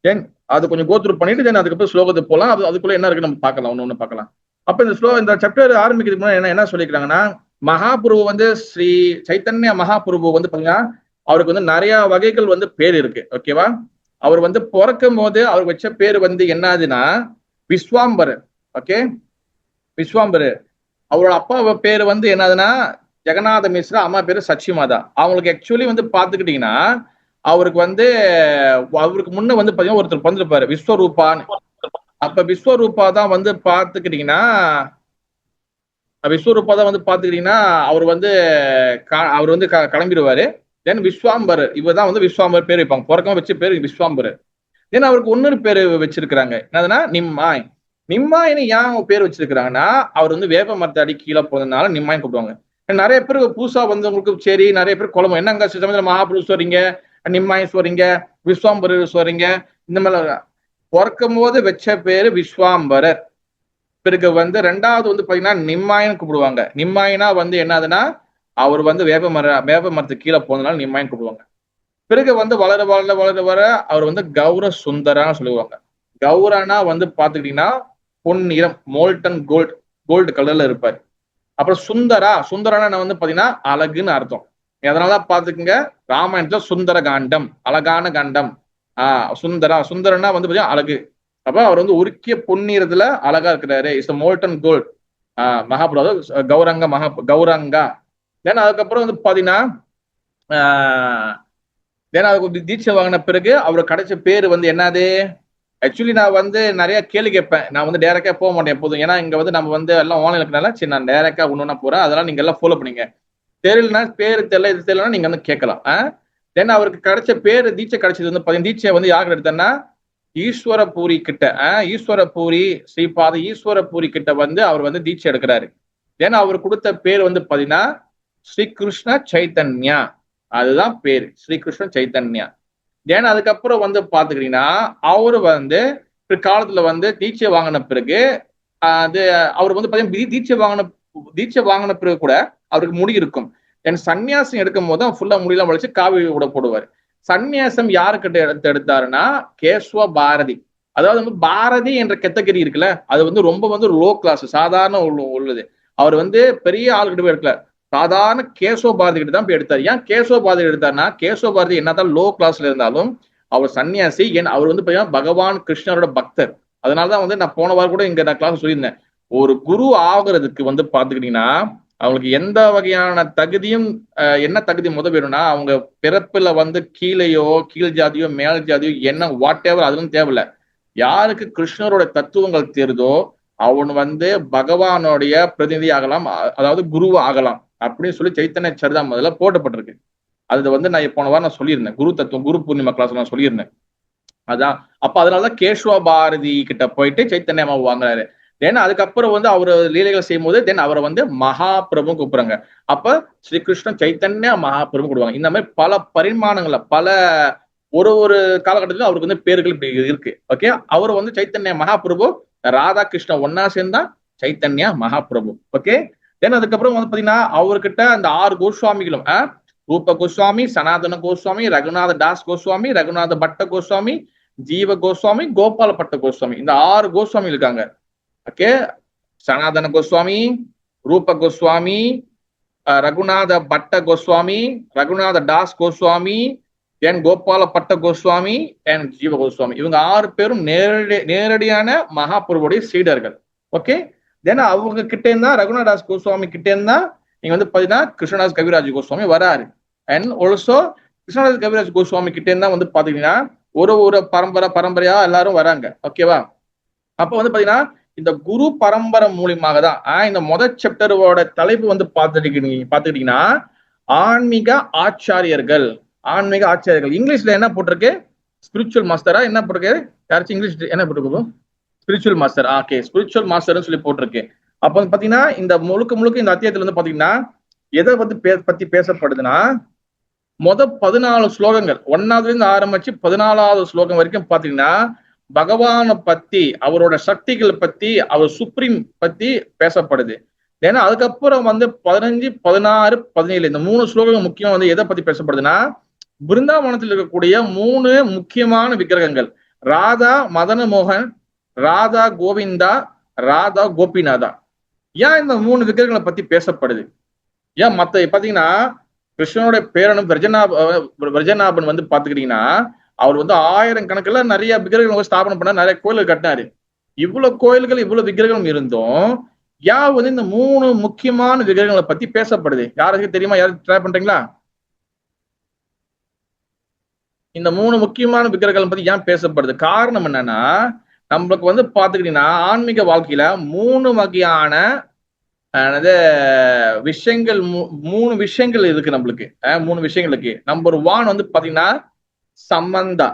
தென் அது கொஞ்சம் கோத்ரூ பண்ணிட்டு தென் அதுக்கப்புறம் ஸ்லோகத்துக்கு போகலாம். அதுக்குள்ள என்ன இருக்கு நம்ம பார்க்கலாம், ஒண்ணு பார்க்கலாம். அப்ப இந்த சாப்டர் ஆரம்பிக்கிறதுக்கு முன்னாடி என்ன சொல்லிக்கிறாங்கன்னா, மகாபிரபு வந்து ஸ்ரீ சைத்தன்ய மகாபிரபு வந்து பாத்தீங்கன்னா அவருக்கு வந்து நிறைய வகைகள் வந்து பேர் இருக்கு. ஓகேவா? அவர் வந்து பிறக்கும் போது அவர் வச்ச பேர் வந்து என்னதுன்னா விஸ்வாம்பர். ஓகே, விஸ்வாம்பர். அவரோட அப்பா பேர் வந்து என்னதுன்னா ஜெகநாத மிஸ்ரா, அம்மா பேரு சச்சிமாதா. அவங்களுக்கு ஆக்சுவலி வந்து பாத்துக்கிட்டீங்கன்னா அவருக்கு வந்து அவருக்கு முன்ன வந்து பாத்தீங்கன்னா ஒருத்தர் வந்திருப்பாரு விஸ்வரூபான்னு. அப்ப விஸ்வரூபா தான் வந்து பாத்துக்கிட்டீங்கன்னா அவர் வந்து கிளம்பிடுவாரு. தென் விஸ்வாம்பர் இவர் தான் வந்து விஸ்வாம்பர் பேர் வைப்பாங்க. பிறக்கமா வச்ச பேர் விஸ்வாம்பர். தென் அவருக்கு இன்னொரு பேரு வச்சிருக்கிறாங்க, என்னதுன்னா நிம்மாய். நிம்மாயின்னு ஏன் பேர் வச்சிருக்கிறாங்கன்னா அவர் வந்து வேப்ப மரத்தை அடி கீழே போனதுனால நிம்மாய் கூப்பிடுவாங்க. நிறைய பேர் புதுசா வந்தவங்களுக்கு சரி நிறைய பேர் குழம்பு என்னங்க சமயத்தில் மகாபுருஷ் வரீங்க, நிம்மாயிஸ் வரீங்க, விஸ்வாம்பரர் வரீங்க, இந்த மாதிரி பிறக்கும் போது வச்ச பேரு விஸ்வாம்பரர். பிறகு வந்து ரெண்டாவது வந்து பாத்தீங்கன்னா நிம்மாயின்னு கூப்பிடுவாங்க. நிம்மாயினா வந்து என்னதுன்னா அவர் வந்து வேப்ப மரத்துக்கு கீழே போனதுனால நிம்மாயின்னு கூப்பிடுவாங்க. பிறகு வந்து வளர வர அவர் வந்து கௌர சுந்தரான்னு சொல்லுவாங்க. கௌரானா வந்து பாத்துக்கிட்டீங்கன்னா பொன்னிறம், மோல்டன் கோல்டு கலர்ல இருப்பாரு. அப்புறம் சுந்தரானா வந்து பாத்தீங்கன்னா அழகுன்னு அர்த்தம். அதனாலதான் பாத்துக்குங்க ராமாயணத்துல சுந்தர காண்டம், அழகான காண்டம். சுந்தரனா வந்து பாத்தீங்கன்னா அழகு. அப்ப அவர் வந்து உருக்கிய பொன்னிறத்துல அழகா இருக்கிறாரு. It's molten gold. Mahaprabhu Gauranga. Then அதுக்கப்புறம் வந்து பாத்தீங்கன்னா அதுக்கு தீட்சை வாங்கின பிறகு அவர் கிடைச்ச பேரு வந்து என்னது? ஆக்சுவலி நான் வந்து நிறைய கேள்வி கேட்பேன். நான் வந்து டைரக்டா போக மாட்டேன் எப்போதும். ஏன்னா இங்க வந்து நம்ம வந்து எல்லாம் ஆன்லைன் இருக்கனால சரி நான் டைரக்டா ஒண்ணு போறேன். அதெல்லாம் நீங்க எல்லாம் ஃபாலோ பண்ணீங்க. தெரியலன்னா பேரு தெரியல இது தெரியலன்னா நீங்க வந்து கேட்கலாம். தென் அவருக்கு கிடைச்ச பேரு தீட்சை கிடைச்சது வந்து பாத்தீங்கன்னா தீட்சை வந்து யாருக்கு எடுத்தேன்னா ஈஸ்வரபூரி கிட்ட, ஈஸ்வரபூரி ஸ்ரீபாத ஈஸ்வரபூரி கிட்ட வந்து அவர் வந்து தீட்சை எடுக்கிறாரு. தென் அவர் கொடுத்த பேர் வந்து பாத்தீங்கன்னா ஸ்ரீ கிருஷ்ண சைத்தன்யா. அதுதான் பேரு, ஸ்ரீ கிருஷ்ண சைத்தன்யா. ஏன்னா அதுக்கப்புறம் வந்து பாத்துக்கிட்டீங்கன்னா அவரு வந்து பிற்காலத்துல வந்து தீட்சை வாங்கின பிறகு அது அவர் வந்து பாத்தீங்கன்னா தீட்சை வாங்கின பிறகு கூட அவருக்கு முடி இருக்கும். என் சன்னியாசம் எடுக்கும் போது ஃபுல்லா முடியெல்லாம் வளைச்சு காவி கூட போடுவார். சன்னியாசம் யாருக்கிட்ட எடுத்தாருன்னா கேஸ்வ பாரதி. அதாவது வந்து பாரதி என்ற கேட்டகரி இருக்குல்ல, அது வந்து ரொம்ப வந்து லோ கிளாஸ், சாதாரண உள்ளது. அவர் வந்து பெரிய ஆளுகிட்ட போய் எடுக்கல, சாதாரண கேசவ பாரதி கிட்ட தான் போய் எடுத்தார். ஏன் கேசவ பாரதி எடுத்தாருன்னா கேசவ பாரதி என்னதான் லோ கிளாஸ்ல இருந்தாலும் அவர் சன்னியாசி. அவர் வந்து பாத்தீங்கன்னா பகவான் கிருஷ்ணரோட பக்தர். அதனாலதான் வந்து நான் போன வாரம் கூட இங்க நான் கிளாஸ் சொல்லியிருந்தேன், ஒரு குரு ஆகுறதுக்கு வந்து பாத்துக்கிட்டீங்கன்னா அவங்களுக்கு எந்த வகையான தகுதியும் என்ன தகுதி வேணும்னா அவங்க பிறப்புல வந்து கீழையோ கீழ் ஜாதியோ மேல் ஜாதியோ என்ன வாட் எவர் அதுவும் தேவையில்ல. யாருக்கு கிருஷ்ணரோட தத்துவங்கள் தெரியுதோ அவன் வந்து பகவானுடைய பிரதிநிதி ஆகலாம், அதாவது குரு ஆகலாம் அப்படின்னு சொல்லி சைத்தன்ய சரிதாமிரதத்துல போட்டப்பட்டிருக்கு. அது வந்து நான் போன வாரம் நான் சொல்லியிருந்தேன், குரு தத்துவம் குரு பூர்ணிமா கிளாஸ் நான் சொல்லியிருந்தேன். அதான் அப்ப அதனாலதான் கேஷ்வ பாரதி கிட்ட போயிட்டு சைத்தன்யமா வாங்குறாரு. தென் அதுக்கப்புறம் வந்து அவர் லீலைகள் செய்யும் போது தென் அவரை வந்து மகாபிரபு கூப்பிடுறாங்க. அப்ப ஸ்ரீகிருஷ்ண சைத்தன்ய மகாபிரபு கூப்பிடுவாங்க. இந்த மாதிரி பல பரிமாணங்கள்ல பல ஒரு காலகட்டத்தில் அவருக்கு வந்து பேர்கள் இப்படி இருக்கு. ஓகே, அவர் வந்து சைத்தன்ய மகாபிரபு, ராதாகிருஷ்ண ஒன்னா சேர்ந்தா சைத்தன்ய மகாபிரபு. ஓகே, தென் அதுக்கப்புறம் வந்து பாத்தீங்கன்னா அவர்கிட்ட அந்த 6 கோஸ்வாமிகளும் ரூப கோஸ்வாமி, சனாதன கோஸ்வாமி, ரகுநாத தாஸ் கோஸ்வாமி, ரகுநாத பட்ட கோஸ்வாமி, ஜீவ கோஸ்வாமி, கோபால பட்ட கோஸ்வாமி, இந்த 6 கோஸ்வாமி இருக்காங்க. ஓகே, சனாதன கோஸ்வாமி, ரூப கோஸ்வாமி, ரகுநாத பட்ட கோஸ்வாமி, ரகுநாத தாஸ் கோஸ்வாமி, தென் கோபால பட்ட கோஸ்வாமி அண்ட் ஜீவ கோஸ்வாமி. இவங்க 6 பேரும் நேரடியான மகாபிரபுடைய சீடர்கள். ஓகே, தென் அவங்க கிட்ட இருந்தா ரகுநாதாஸ் கோஸ்வாமி கிட்ட இருந்தா நீங்க வந்து பாத்தீங்கன்னா கிருஷ்ணதாஸ் கவிராஜ் கோஸ்வாமி வராரு. அண்ட் ஆல்சோ கிருஷ்ணதாஸ் கவிராஜ் கோஸ்வாமி கிட்ட இருந்தா வந்து பாத்தீங்கன்னா ஒரு பரம்பரையா எல்லாரும் வராங்க. ஓகேவா? அப்ப வந்து பாத்தீங்கன்னா இந்த குரு பரம்பரை மூலியமாக தான் இந்த முதல் சாப்டரோட தலைப்பு வந்து பாத்துக்கிட்டீங்கன்னா ஆன்மீக ஆச்சாரியர்கள். ஆன்மீக ஆச்சாரியர்கள் இங்கிலீஷ்ல என்ன போட்டிருக்கு? ஸ்பிரிச்சுவல் மாஸ்டரா என்ன போட்டிருக்கு? யாராச்சும் இங்கிலீஷ் என்ன போட்டிருக்கு? Spiritual master. ஓகே, ஸ்பிரிச்சுவல் மாஸ்டர்னு சொல்லி போட்டிருக்கு. அப்ப வந்து பாத்தீங்கன்னா இந்த முழுக்க இந்த அத்தியாயத்துல வந்து பாத்தீங்கன்னா எதை வந்து பத்தி பேசப்படுதுன்னா, 14 ஸ்லோகங்கள் 1வது இருந்து ஆரம்பிச்சு 14வது ஸ்லோகம் வரைக்கும் பாத்தீங்கன்னா பகவானை பத்தி, அவரோட சக்திகள் பத்தி, அவர் சுப்ரீம் பத்தி பேசப்படுது. ஏன்னா அதுக்கப்புறம் வந்து 15, 16, 17 இந்த 3 ஸ்லோகங்கள் முக்கியம் வந்து எதை பத்தி பேசப்படுதுன்னா, பிருந்தாவனத்தில் இருக்கக்கூடிய 3 முக்கியமான விக்கிரகங்கள், ராதா மதன மோகன், ராதா கோவிந்தா, ராதா கோபிநாதா. ஏன் இந்த 3 விக்கிரகங்களை பத்தி பேசப்படுது? ஏன் மத்த பாத்தீங்கன்னா கிருஷ்ணனுடைய பேரனும் விரஜநாபன் வந்து பாத்துக்கிட்டீங்கன்னா அவர் வந்து 1000 கணக்குல நிறைய விக்கிரகங்கள் ஸ்தாபனம் பண்ண, நிறைய கோயில்கள் கட்டினாரு. இவ்வளவு கோயில்கள் இவ்வளவு விக்கிரகம் இருந்தும் யார் வந்து இந்த 3 முக்கியமான விக்கிரகங்களை பத்தி பேசப்படுது? யாருக்கு தெரியுமா? யாரும் ட்ரை பண்றீங்களா? இந்த 3 முக்கியமான விக்கிரகங்களை பத்தி ஏன் பேசப்படுது? காரணம் என்னன்னா, நம்மளுக்கு வந்து பாத்துக்கிட்டீங்கன்னா ஆன்மீக வாழ்க்கையில 3 வகையான விஷயங்கள், 3 விஷயங்கள் இருக்கு நம்மளுக்கு. 3 விஷயங்களுக்கு நம்பர் 1 வந்து பாத்தீங்கன்னா சம்பந்தா.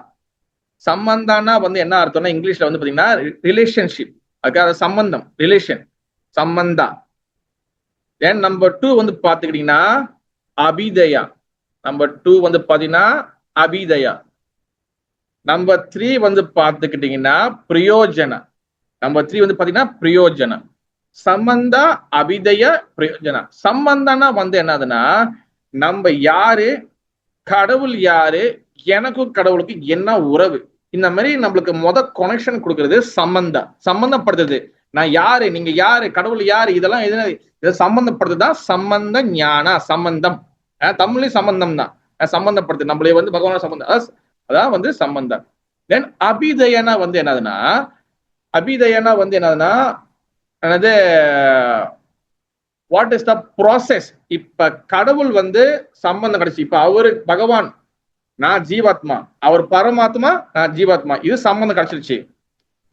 சம்பந்தானா வந்து என்ன அர்த்தம்னா இங்கிலீஷ்ல வந்து பாத்தீங்கன்னா ரிலேஷன்ஷிப், அதுக்காக சம்பந்தம், ரிலேஷன், சம்பந்தா. தென் நம்பர் 2 வந்து பாத்துக்கிட்டீங்கன்னா அபிதயா. நம்பர் 2 வந்து பாத்தீங்கன்னா அபிதயா. நம்பர் 3 வந்து பாத்துக்கிட்டீங்கன்னா பிரயோஜன. நம்பர் 3 வந்து பாத்தீங்கன்னா பிரயோஜன. சம்பந்தா, அபிதய, பிரயோஜன. சம்பந்தம்னா வந்து என்னதுன்னா நம்ம யாரு, கடவுள் யாரு, எனக்கும் கடவுளுக்கு என்ன உறவு, இந்த மாதிரி நம்மளுக்கு கனெக்ஷன் கொடுக்கறது சம்பந்தம், சம்பந்தப்படுத்துது. நான் யாரு, நீங்க யாரு, கடவுள் யாரு, இதெல்லாம் இதை சம்பந்தப்படுத்துதான் சம்பந்த ஞான. சம்பந்தம் தமிழ்லயும் சம்பந்தம் தான், சம்பந்தப்படுத்து நம்மளே வந்து பகவான சம்பந்தம், அதான் வந்து சம்பந்தம். தென் அபிதயனா வந்து என்னதுன்னா, அபிதயனா வந்து என்னதுன்னா வாட் இஸ் த ப்ராசஸ். இப்ப கடவுள் வந்து சம்பந்தம் கிடைச்சு, இப்ப அவரு பகவான், நான் ஜீவாத்மா, அவர் பரமாத்மா, நான் ஜீவாத்மா, இது சம்பந்தம் கிடைச்சிருச்சு.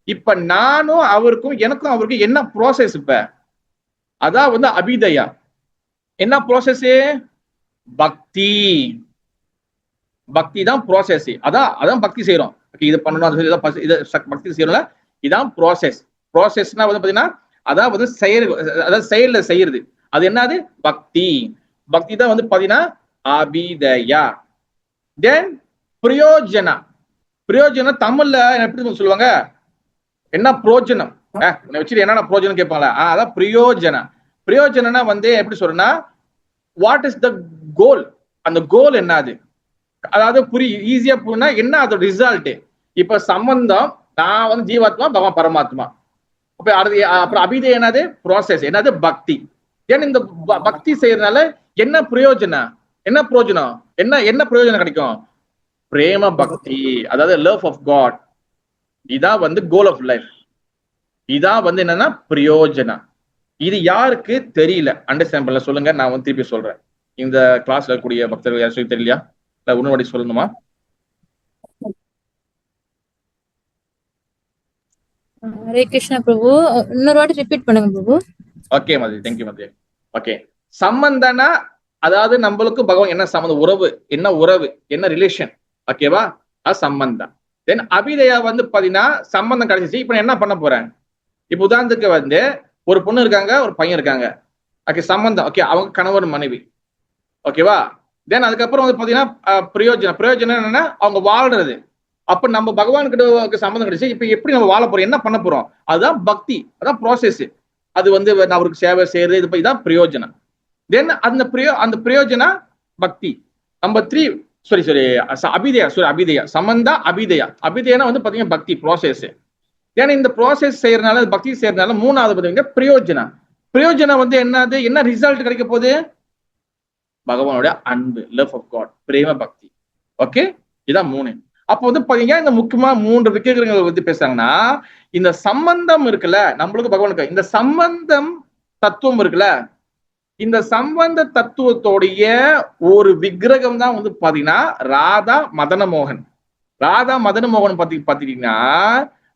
இப்ப நானும் அவருக்கும், எனக்கும் அவருக்கும் என்ன ப்ராசஸ்? இப்ப அதான் வந்து அபிதயா. என்ன ப்ராசஸ்? பக்தி. பக்தி தான் ப்ராசஸ். அதான் பக்தி செய்யறோம். இது பண்ணணும், இது பக்தி செய்யறோம்ல, இதான் ப்ராசஸ். ப்ராசஸ்னா வந்து பாத்தீங்கன்னா அதான் வந்து அதாவது செயல்ல செய்யறது. அது என்னது? பக்தி. பக்தி தான் வந்து பாத்தீங்கன்னா அபிதயா. தென் பிரயோஜனா. பிரயோஜனம் தமிழ்ல எப்படி சொல்லுவாங்க? என்ன பிரயோஜனம் வச்சுட்டு என்னென்ன பிரயோஜனம் கேட்பாங்களா? அதான் பிரயோஜன. பிரயோஜனா வந்து எப்படி சொல்றேன்னா, வாட் இஸ் த கோல், அந்த கோல் என்னது, அதாவது ஈஸியா புரியும்னா என்ன அதோட ரிசல்ட். இப்ப சம்பந்தம், நான் வந்து ஜீவாத்மா, பகவான் பரமாத்மா. அப்ப அடுத்து அப்புறம் அபிதய என்னது? ப்ராசஸ். என்னது? பக்தி. ஏன்னா இந்த பக்தி செய்யறதுனால என்ன பிரயோஜனம்? என்ன பிரயோஜனம்? என்ன பிரயோஜனம் கிடைக்கும்? பிரேம பக்தி, அதாவது லவ் ஆஃப் காட். இதான் வந்து கோல் ஆஃப் லைஃப். இதான் வந்து என்னன்னா பிரயோஜனம். இது யாருக்கு தெரியல, அண்டர்ஸ்டாண்ட் பண்ணல சொல்லுங்க, நான் வந்து திருப்பி சொல்றேன். இந்த கிளாஸ்ல இருக்கக்கூடிய பக்தர்கள் யாரும் தெரியலையா? இல்ல இன்னொரு சொல்லணுமா? ஹரே கிருஷ்ணா பிரபு, இன்னொரு வாட்டி ரிப்பீட் பண்ணுங்க பிரபு. ஓகே மதி, தேங்க்யூ மதி. ஓகே, சம்பந்தனா அதாவது நம்மளுக்கு பகவான் என்ன சம்பந்தம், உறவு, என்ன உறவு, என்ன ரிலேஷன், ஓகேவா? அது சம்பந்தம். தென் அபிதயா வந்து பாத்தீங்கன்னா சம்பந்தம் கிடைச்சிச்சு, இப்ப என்ன பண்ண போறேன்? இப்ப உதாரணத்துக்கு வந்து ஒரு பொண்ணு இருக்காங்க, ஒரு பையன் இருக்காங்க, ஓகே, சம்பந்தம், ஓகே, அவங்க கணவன் மனைவி, ஓகேவா? தென் அதுக்கப்புறம் வந்து பாத்தீங்கன்னா பிரயோஜனம். பிரயோஜனம் என்னன்னா அவங்க வாழ்றது. அப்ப நம்ம பகவான் கிட்ட சம்பந்தம் கிடைச்சு, இப்ப எப்படி நம்ம வாழ போறோம், என்ன பண்ண போறோம்? அதுதான் பக்தி, அதான் ப்ராசஸ். அது வந்து அவருக்கு சேவை செய்யறது, இது இதான் பிரயோஜனம். தென் அந்த பிரயோஜன பக்தி. நம்பர் 3 அபிதயா. அபிதயா சம்பந்தா, அபிதயா. அபிதயனா வந்து பாத்தீங்கன்னா பக்தி ப்ராசஸ். ஏன்னா இந்த ப்ராசஸ் செய்யறதுனால, பக்தி செய்யறதுனால 3வது பாத்தீங்கன்னா பிரயோஜனம். பிரயோஜனம் வந்து என்னது, என்ன ரிசல்ட் கிடைக்க போகுது? பகவானுடைய அன்பு, லவ் ஆஃப் காட், பிரேம பக்தி. ஓகே, இதான் 3. அப்போ வந்து பாத்தீங்கன்னா இந்த முக்கியமா 3 விக்கிரகங்கள் வந்து பேசுறாங்கன்னா, இந்த சம்பந்தம் இருக்குல்ல நம்மளுக்கு பகவானுக்கு, இந்த சம்பந்தம் தத்துவம் இருக்குல்ல, இந்த சம்பந்த தத்துவத்தோடைய ஒரு விக்கிரகம் தான் வந்து பாத்தீங்கன்னா ராதா மதன மோகன். ராதா மதன மோகன் பாத்தீங்கன்னா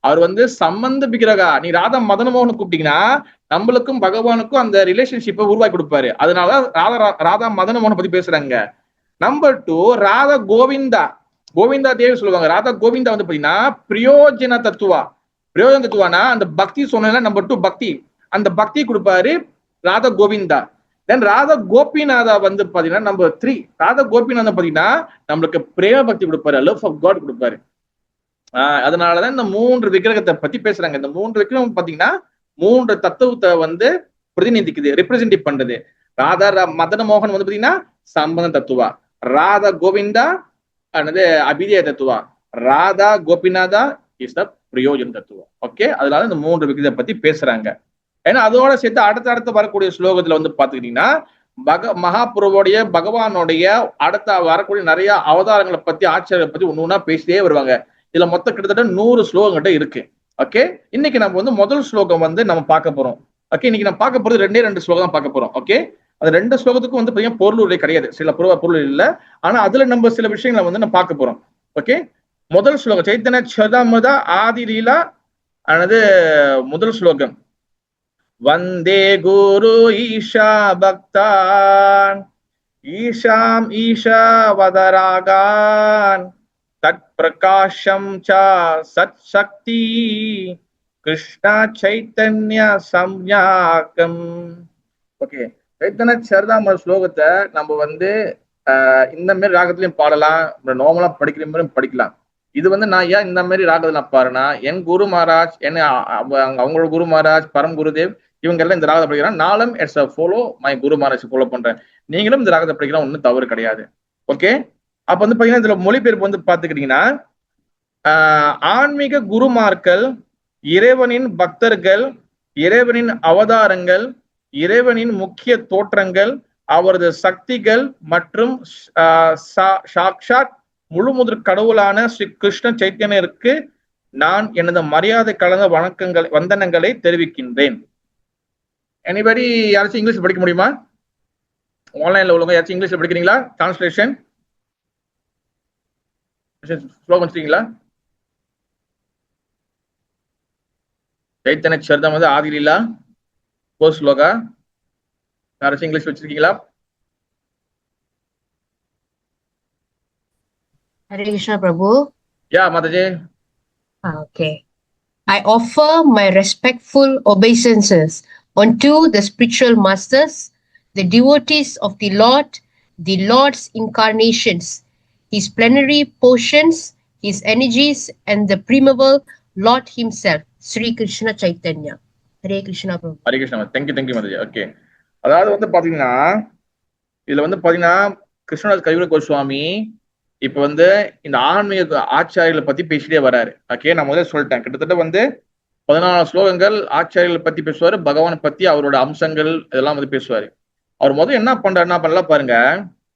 அவர் வந்து சம்பந்த விக்கிரகா. நீ ராதா மதன மோகன் கூப்பிட்டீங்கன்னா நம்மளுக்கும் பகவானுக்கும் அந்த ரிலேஷன்ஷிப்பை உருவாக்கி கொடுப்பாரு. அதனால ராதா மதன மோகனை பத்தி பேசுறாங்க. நம்பர் 2 ராதா கோவிந்தா. கோவிந்தா தேவி சொல்லுவாங்க. ராதா கோவிந்தா வந்து பாத்தீங்கன்னா பிரயோஜன தத்துவா. பிரயோஜன தத்துவானா அந்த பக்தி சொன்ன நம்பர் 2 பக்தி. அந்த பக்தி கொடுப்பாரு ராதா கோவிந்தா. தென் ராதா கோபிநாதா வந்து பாத்தீங்கன்னா நம்பர் 3. ராதா கோபிநாதன் பாத்தீங்கன்னா நம்மளுக்கு பிரேம பக்தி கொடுப்பாரு, லவ் ஆஃப் காட் கொடுப்பாரு. அதனாலதான் இந்த 3 விக்கிரகத்தை பத்தி பேசுறாங்க. இந்த 3 விக்கிரகம் பாத்தீங்கன்னா 3 தத்துவத்தை வந்து பிரதிநிதிக்குது, ரெப்ரசென்ட் பண்றது. ராதா மதன மோகன் வந்து பாத்தீங்கன்னா சம்பந்த தத்துவா, ராதா கோவிந்தா அல்லது அபிதய தத்துவா, ராதா கோபிநாதா இஸ் த பிரயோஜன தத்துவா. ஓகே, அதனால இந்த 3 விக்கிரகத்தை பத்தி பேசுறாங்க. ஏன்னா அதோட சேர்த்து அடுத்த வரக்கூடிய ஸ்லோகத்துல வந்து பாத்துக்கிட்டீங்கன்னா மகாபுருவோடைய பகவானுடைய அடுத்த வரக்கூடிய நிறைய அவதாரங்களை பத்தி ஆச்சாரியங்களை பத்தி ஒண்ணு பேசிட்டே வருவாங்க. இதுல மொத்தம் கிட்டத்தட்ட 100 ஸ்லோகங்கிட்ட இருக்கு. ஓகே, இன்னைக்கு நம்ம வந்து முதல் ஸ்லோகம் வந்து நம்ம பார்க்க போறோம். ஓகே, இன்னைக்கு நம்ம பார்க்க போறது 2 ஸ்லோகம் தான் பார்க்க போறோம். ஓகே, அந்த 2 ஸ்லோகத்துக்கும் வந்து பாத்தீங்கன்னா பொருள் கிடையாது, சில பொருள் இல்லை. ஆனா அதுல நம்ம சில விஷயங்களை வந்து நம்ம பார்க்க போறோம். ஓகே, முதல் ஸ்லோகம் சைத்தன்ய சதாமத ஆதி லீலா அல்லது முதல் ஸ்லோகம். வந்தே குரு ஈஷா பக்தான் ஈஷாம் ஈஷா வதராகான் தத் பிரகாஷம் ச சத் சக்தி கிருஷ்ணா சைத்தன்ய சம்யாகம். ஓகே, சைத்தன்ய சரிதாம ஸ்லோகத்தை நம்ம வந்து இந்த மாதிரி ராகத்திலையும் பாடலாம், நார்மலா படிக்கிற மாதிரியும் படிக்கலாம். இது வந்து நான் ஏன் இந்த மாதிரி ராகத்துல நான் பாருன்னா, என் குரு மகாராஜ் என்ன அவங்களோட குரு மகாராஜ் பரம் குருதேவ் இவங்க எல்லாம் இந்த ராகத்தை படிக்கிறான். நானும் it's follow my Guru Maharaj follow பண்றேன். நீங்களும் இந்த ராகத்தை படிக்கலாம், ஒன்றும் தவறு கிடையாது. ஓகே, அப்ப வந்து பாத்தீங்கன்னா இதுல மொழிபெயர்ப்பு வந்து பாத்துக்கிட்டீங்கன்னா ஆன்மீக குருமார்கள் இறைவனின் பக்தர்கள், இறைவனின் அவதாரங்கள், இறைவனின் முக்கிய தோற்றங்கள், அவரது சக்திகள் மற்றும் சாக்ஷாத் முழுமுதற் கடவுளான ஸ்ரீ கிருஷ்ண சைத்தன்யருக்கு நான் எனது மரியாதை கலந்த வந்தனங்களை தெரிவிக்கின்றேன். எனிபடி யாராச்சும் இங்கிலீஷ் படிக்க முடியுமா? ஆன்லைன்ல உள்ளவங்க யாராச்சும் இங்கிலீஷ்ல படிக்கிறீங்களா? டிரான்ஸ்லேஷன் ஸ்லோகம் வச்சுட்டீங்களா? சைத்தன்ய சரிதாமத ஆதி லீலா ஃபர்ஸ்ட் ஸ்லோகா யாராச்சும் இங்கிலீஷ் வச்சிருக்கீங்களா? Hare Krishna Prabhu. Yeah Mataji. Okay. I offer my respectful obeisances unto the spiritual masters, the devotees of the Lord's incarnations, his plenary portions, his energies, and the primeval Lord himself, Sri Krishna Chaitanya. Hare Krishna Prabhu. Hare Krishna. Thank you Mataji. Okay, அதாவது வந்து பாத்தீங்கன்னா இதுல வந்து பாத்தீங்கன்னா கிருஷ்ணதாஸ் கவிர கோஸ்வாமி இப்ப வந்து இந்த ஆன்மீக ஆச்சாரியர்களை பத்தி பேசிட்டே வராரு. ஓகே, நான் முதல்ல சொல்லிட்டேன், கிட்டத்தட்ட வந்து 14 ஸ்லோகங்கள் ஆச்சாரியர்களை பத்தி பேசுவாரு, பகவானை பத்தி அவரோட அம்சங்கள் இதெல்லாம் வந்து பேசுவாரு. அவர் முதல்ல என்ன பண்ணலாம் பாருங்க.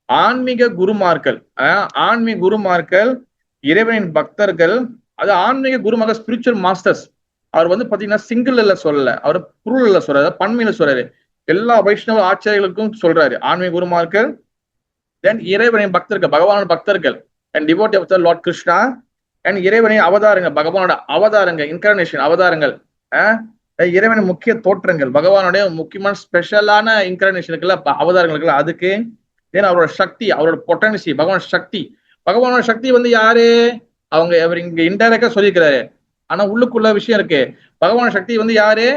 ஆன்மீக குருமார்கள், இறைவனின் பக்தர்கள், அது ஆன்மீக குருமார்கள் ஸ்பிரிச்சுவல் மாஸ்டர்ஸ். அவர் வந்து பாத்தீங்கன்னா சிங்கிள்ல சொல்லல, அவர் புருள்ல சொல்றாரு, பன்மையில சொல்றாரு. எல்லா வைஷ்ணவ ஆச்சாரியர்களுக்கும் சொல்றாரு ஆன்மீக குருமார்கள், தென் இறைவனின் பக்தர்கள், பகவானோட பக்தர்கள், and devotee of the lord Krishna, and இறைவனின் அவதாரங்கள், பகவானோட அவதாரங்கள், இன்கார்னேஷன் அவதாரங்கள், இறைவனின் முக்கிய தோற்றங்கள், பகவானுடைய முக்கியமான ஸ்பெஷலான இன்கார்னேஷனுக்குள்ள அவதாரங்களுக்குள்ள அதுக்கு, தென் அவரோட சக்தி, அவரோட பொட்டன்சி, பகவானோட சக்தி வந்து யாரு? அவர் இங்க இன்டைரக்டா சொல்லியிருக்கிறாரு, ஆனா உள்ளுக்குள்ள விஷயம் இருக்கு. பகவானோட சக்தி வந்து யாரு?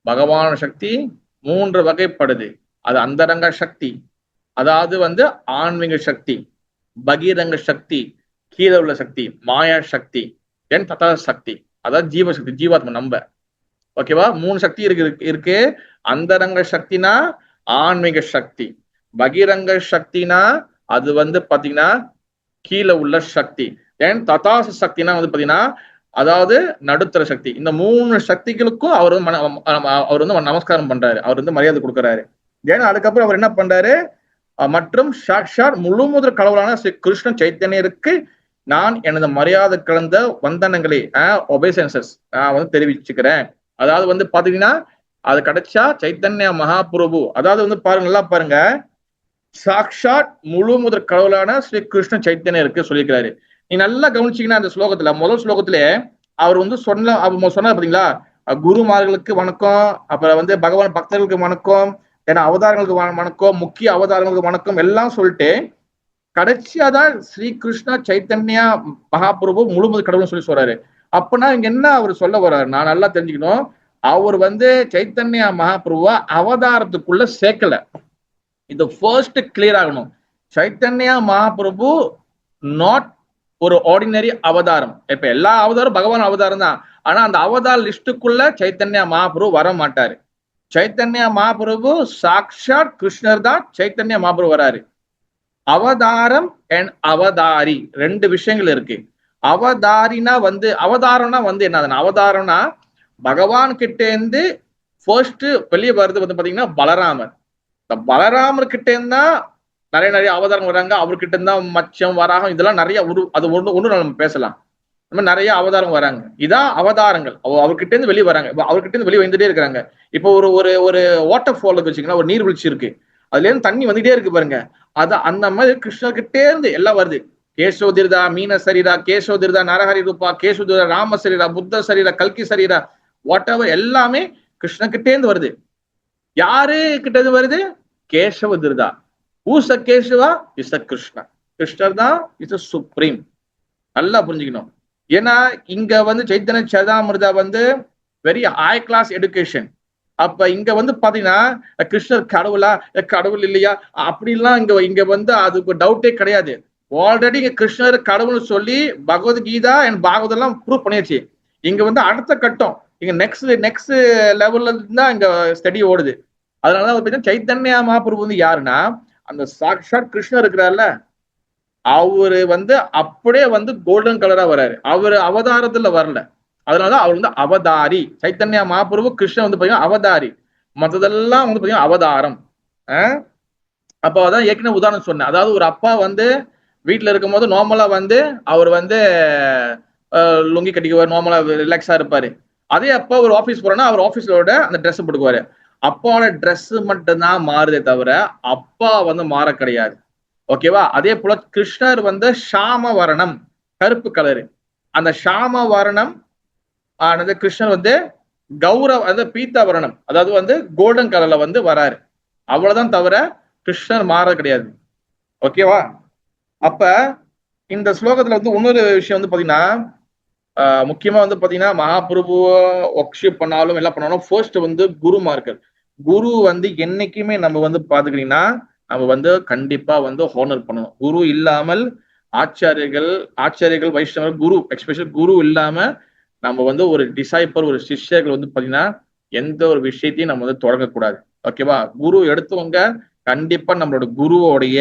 பகவானோட சக்தி 3 வகைப்படுது. அது அந்தரங்க சக்தி, அதாவது வந்து ஆன்மீக சக்தி, பகிரங்க சக்தி, கீழே உள்ள சக்தி மாயா சக்தி, தென் ததா சக்தி, அதாவது ஜீவசக்தி, ஜீவாத்மா நம்ப. ஓகேவா? 3 சக்தி இருக்கு. அந்தரங்க சக்தினா ஆன்மீக சக்தி, பகிரங்க சக்தினா அது வந்து பாத்தீங்கன்னா கீழே உள்ள சக்தி, தென் ததாச சக்தினா வந்து பாத்தீங்கன்னா அதாவது நடுத்தர சக்தி. இந்த 3 சக்திகளுக்கும் அவர் வந்து நமஸ்காரம் பண்றாரு, அவர் வந்து மரியாதை கொடுக்குறாரு. ஏன்னா அதுக்கப்புறம் அவர் என்ன பண்றாரு, மற்றும் சாக்ஷாத் முழுமுதற் கடவுளான ஸ்ரீ கிருஷ்ண சைத்தன்யருக்கு நான் எனது மரியாதை கலந்த வந்தனங்களை ஒபேசன்சஸ் வந்து தெரிவிச்சுக்கிறேன். அதாவது வந்து பாத்தீங்கன்னா அது கிடைச்சா சைத்தன்ய மகாபிரபு, அதாவது வந்து பாருங்க, நல்லா பாருங்க, சாக்ஷாத் முழுமுதற் கடவுளான ஸ்ரீ கிருஷ்ண சைத்தன்யருக்கு சொல்லியிருக்கிறாரு. நீ நல்லா கவனிச்சீங்கன்னா அந்த ஸ்லோகத்துல முதல் ஸ்லோகத்திலே அவர் வந்து அவர் சொன்னார் பாத்தீங்களா, குருமார்களுக்கு வணக்கம், அப்புறம் வந்து பகவான் பக்தர்களுக்கு வணக்கம், ஏன்னா அவதாரங்களுக்கு வணக்கம், முக்கிய அவதாரங்களுக்கு வணக்கம் எல்லாம் சொல்லிட்டு கடைசியா தான் ஸ்ரீ கிருஷ்ணா சைத்தன்யா மகாபிரபு முழுமுதல் கடவுள்னு சொல்லி சொல்றாரு. அப்பனா இங்க என்ன அவர் சொல்ல வர்றாரு, நான் நல்லா தெரிஞ்சுக்கணும். அவர் வந்து சைத்தன்யா மகாபிரபுவா அவதாரத்துக்குள்ள சேர்க்கல. இது ஃபர்ஸ்ட் கிளியர் ஆகணும். சைத்தன்யா மகாபிரபு நாட் ஒரு ஆர்டினரி அவதாரம். இப்ப எல்லா அவதாரம் பகவான் அவதாரம் தான். ஆனா அந்த அவதார லிஸ்டுக்குள்ள சைத்தன்யா மகாபிரபு வர மாட்டாரு. சைத்தன்யா மகாபிரபு சாக்ஷாத் கிருஷ்ணர் தான் சைத்தன்யா மகாபிரபு வராரு. அவதாரம் அண்ட் அவதாரி ரெண்டு விஷயங்கள் இருக்கு. அவதாரினா வந்து அவதாரம்னா வந்து என்னதுன்னா, அவதாரம்னா பகவான் கிட்ட இருந்து ஃபர்ஸ்ட் வெளியே வருது வந்து பாத்தீங்கன்னா பலராமர். பலராமர் கிட்ட இருந்தா நிறைய அவதாரம் வராங்க. அவர்கிட்ட இருந்தா மச்சம் வராகம் இதெல்லாம் நிறைய அது ஒண்ணு நம்ம பேசலாம். இந்த மாதிரி நிறைய அவதாரம் வராங்க. இதான் அவதாரங்கள். அவர்கிட்ட இருந்து வெளியே வராங்க. அவர்கிட்ட இருந்து வெளியே வந்துட்டே இருக்கிறாங்க. இப்போ ஒரு ஒரு ஒரு வாட்டர் ஃபால் வச்சுக்கலாம், ஒரு நீர்வீழ்ச்சி இருக்கு, அதுல இருந்து தண்ணி வந்துட்டே இருக்கு பாருங்க. அது அந்த மாதிரி கிருஷ்ணர்கிட்டே இருந்து எல்லாம் வருது. கேசோதிர்தா மீன சரீரா, கேசோதிர்தா நரஹரி ரூபா, கேசோதிர்தா ராம சரீரா, புத்த சரீரா, கல்கி சரீரா, வாட் எவர் எல்லாமே கிருஷ்ணகிட்டே இருந்து வருது. யாரு கிட்ட இருந்து வருது? கேசவ திருதா. ஊச கேசவா இஸ் அ கிருஷ்ணா. கிருஷ்ணர் தான் இஸ் அ சுப்ரீம். நல்லா புரிஞ்சுக்கணும். ஏன்னா இங்க வந்து சைத்தன்ய சதாமிருதா வந்து வெரி ஹை கிளாஸ் எடுகேஷன். அப்ப இங்க வந்து பாத்தீங்கன்னா கிருஷ்ணர் கடவுளா கடவுள் இல்லையா அப்படிலாம் இங்க வந்து அதுக்கு டவுட்டே கிடையாது. ஆல்ரெடி இங்க கிருஷ்ணர் கடவுள்னு சொல்லி பகவத்கீதா அண்ட் பாகவதம் எல்லாம் ப்ரூவ் பண்ணியாச்சு. இங்க வந்து அடுத்த கட்டம், இங்க நெக்ஸ்ட் லெவல்ல தான் இங்க ஸ்டடி ஓடுது. அதனாலதான் சைத்தன்யா மகாபிரபு வந்து யாருன்னா, அந்த சாக்ஷாத் கிருஷ்ணர் இருக்கிறார்ல, அவரு வந்து அப்படியே வந்து கோல்டன் கலரா வராரு. அவரு அவதாரத்துல வரல. அதனாலதான் அவர் வந்து அவதாரி. சைத்தன்யா மகாபிரபு கிருஷ்ணன் வந்து பாத்தீங்கன்னா அவதாரி, மற்றதெல்லாம் வந்து பாத்தீங்கன்னா அவதாரம். அப்ப அதான் ஏற்கனவே உதாரணம் சொன்னேன். அதாவது ஒரு அப்பா வந்து வீட்டுல இருக்கும் போது நார்மலா வந்து அவர் வந்து லுங்கி கட்டிக்குவார், நார்மலா ரிலாக்ஸா இருப்பாரு. அதே அப்பா ஒரு ஆபீஸ் போறோம்னா அவர் ஆபீஸ்லோட அந்த ட்ரெஸ் போட்டுக்குவாரு. அப்பாவோட ட்ரெஸ் மட்டும்தான் மாறுதே தவிர அப்பா வந்து மாற கிடையாது. ஓகேவா? அதே போல கிருஷ்ணர் வந்து ஷாம வரணம், கருப்பு கலரு. அந்த ஷாம வரணம் ஆனது கிருஷ்ணர் வந்து அந்த பீத்தாவரணம், அதாவது வந்து கோல்டன் கலர்ல வந்து வராரு. அவ்வளவுதான் தவிர கிருஷ்ணர் மாற கிடையாது. ஓகேவா? அப்ப இந்த ஸ்லோகத்துல வந்து இன்னொரு விஷயம் வந்து பாத்தீங்கன்னா, முக்கியமா வந்து பாத்தீங்கன்னா மகாபிரபுவ ஒர்க்ஷிப் பண்ணாலும் எல்லாம் பண்ணாலும் ஃபர்ஸ்ட் வந்து குருமார்கள். குரு வந்து என்னைக்குமே நம்ம வந்து பாத்துக்கிட்டீங்கன்னா நம்ம வந்து கண்டிப்பா வந்து ஹானர் பண்ணணும். குரு இல்லாமல் ஆச்சாரியர்கள் வைஷ்ணவர்கள், குரு எஸ்பெஷல் குரு இல்லாம நம்ம வந்து ஒரு டிசைப்பர், ஒரு சிஷ்யர்கள் வந்து பாத்தீங்கன்னா எந்த ஒரு விஷயத்தையும் நம்ம வந்து தொடங்கக்கூடாது. ஓகேவா? குரு எடுத்தவங்க கண்டிப்பா நம்மளோட குருவோடைய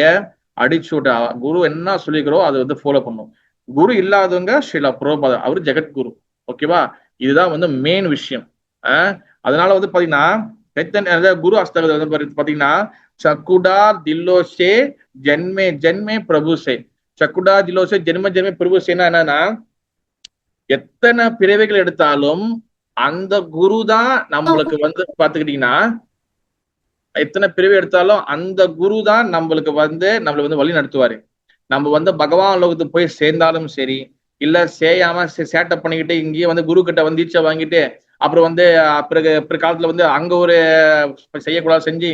அடிச்சூட்ட குரு என்ன சொல்லிக்கிறோ அதை வந்து ஃபாலோ பண்ணும். குரு இல்லாதவங்க ஸ்ரீலா பிரபுபாதா, அவரு ஜெகத்குரு. ஓகேவா? இதுதான் வந்து மெயின் விஷயம். அதனால வந்து பாத்தீங்கன்னா குரு அஸ்தகத்தை வந்து பாத்தீங்கன்னா சக்குடா தில்லோசே ஜென்மே ஜென்மே பிரபுசே. சக்குடா தில்லோசே ஜென்ம ஜென்மே பிரபுசேனா என்னன்னா, எத்தனை பிறவைகள் எடுத்தாலும் அந்த குரு தான் நம்மளுக்கு வந்து பாத்துக்கிட்டீங்கன்னா, எத்தனை பிறவி எடுத்தாலும் அந்த குரு தான் நம்மளுக்கு வந்து நம்மளை வந்து வழி நடத்துவாரு. நம்ம வந்து பகவான் லோகத்துக்கு போய் சேர்ந்தாலும் சரி, இல்ல சேயாம சேட்டை பண்ணிக்கிட்டு இங்கேயே வந்து குரு கிட்ட வந்து ஈச்சை வாங்கிட்டு அப்புறம் வந்து பிற்காலத்துல வந்து அங்க ஒரு செய்யக்கூடாது செஞ்சு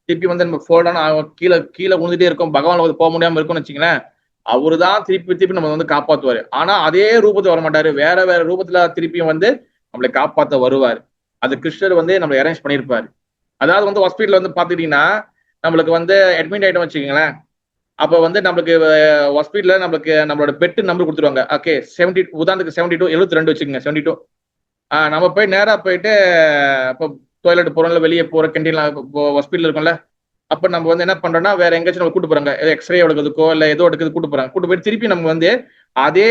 திருப்பி வந்து நம்ம ஃபோல்டான கீழே விழுந்துட்டே இருக்கும், பகவான் லோகத்துக்கு போக முடியாம இருக்கும்னு வச்சுங்களேன். அவரு தான் திருப்பி நம்ம வந்து காப்பாத்துவாரு. ஆனா அதே ரூபத்துல வர மாட்டாரு, வேற ரூபத்துல திருப்பியும் வந்து நம்மளை காப்பாத்த வருவாரு. அது கிருஷ்ணர் வந்து நம்மளை அரேஞ்ச் பண்ணியிருப்பாரு. அதாவது வந்து ஹாஸ்பிட்டல் வந்து பாத்துக்கிட்டீங்கன்னா நம்மளுக்கு வந்து அட்மிட் ஆயிட்டோம் வச்சுக்கோங்களேன். அப்ப வந்து நம்மளுக்கு ஹாஸ்பிட்டல்ல நம்மளோட பெட் நம்பர் கொடுத்துருவாங்க. ஓகே 70, உதாரணத்துக்கு 72 72 வச்சுக்கோங்க. 72 நம்ம போய் நேரா போயிட்டு இப்போ டாய்லெட் போறோம்ல, வெளியே போற கேண்டீன்ல ஹாஸ்பிட்டல் இருக்கும்ல, அப்ப நம்ம வந்து என்ன பண்றோம்னா வேற எங்கேயாச்சும் நம்ம கூட்டு போறாங்க, எக்ஸ்ரே எடுக்கிறதுக்கோ இல்ல ஏதோ எடுக்கிறது கூட்டு போறாங்க. கூட்டு போயிட்டு திருப்பி நம்ம வந்து அதே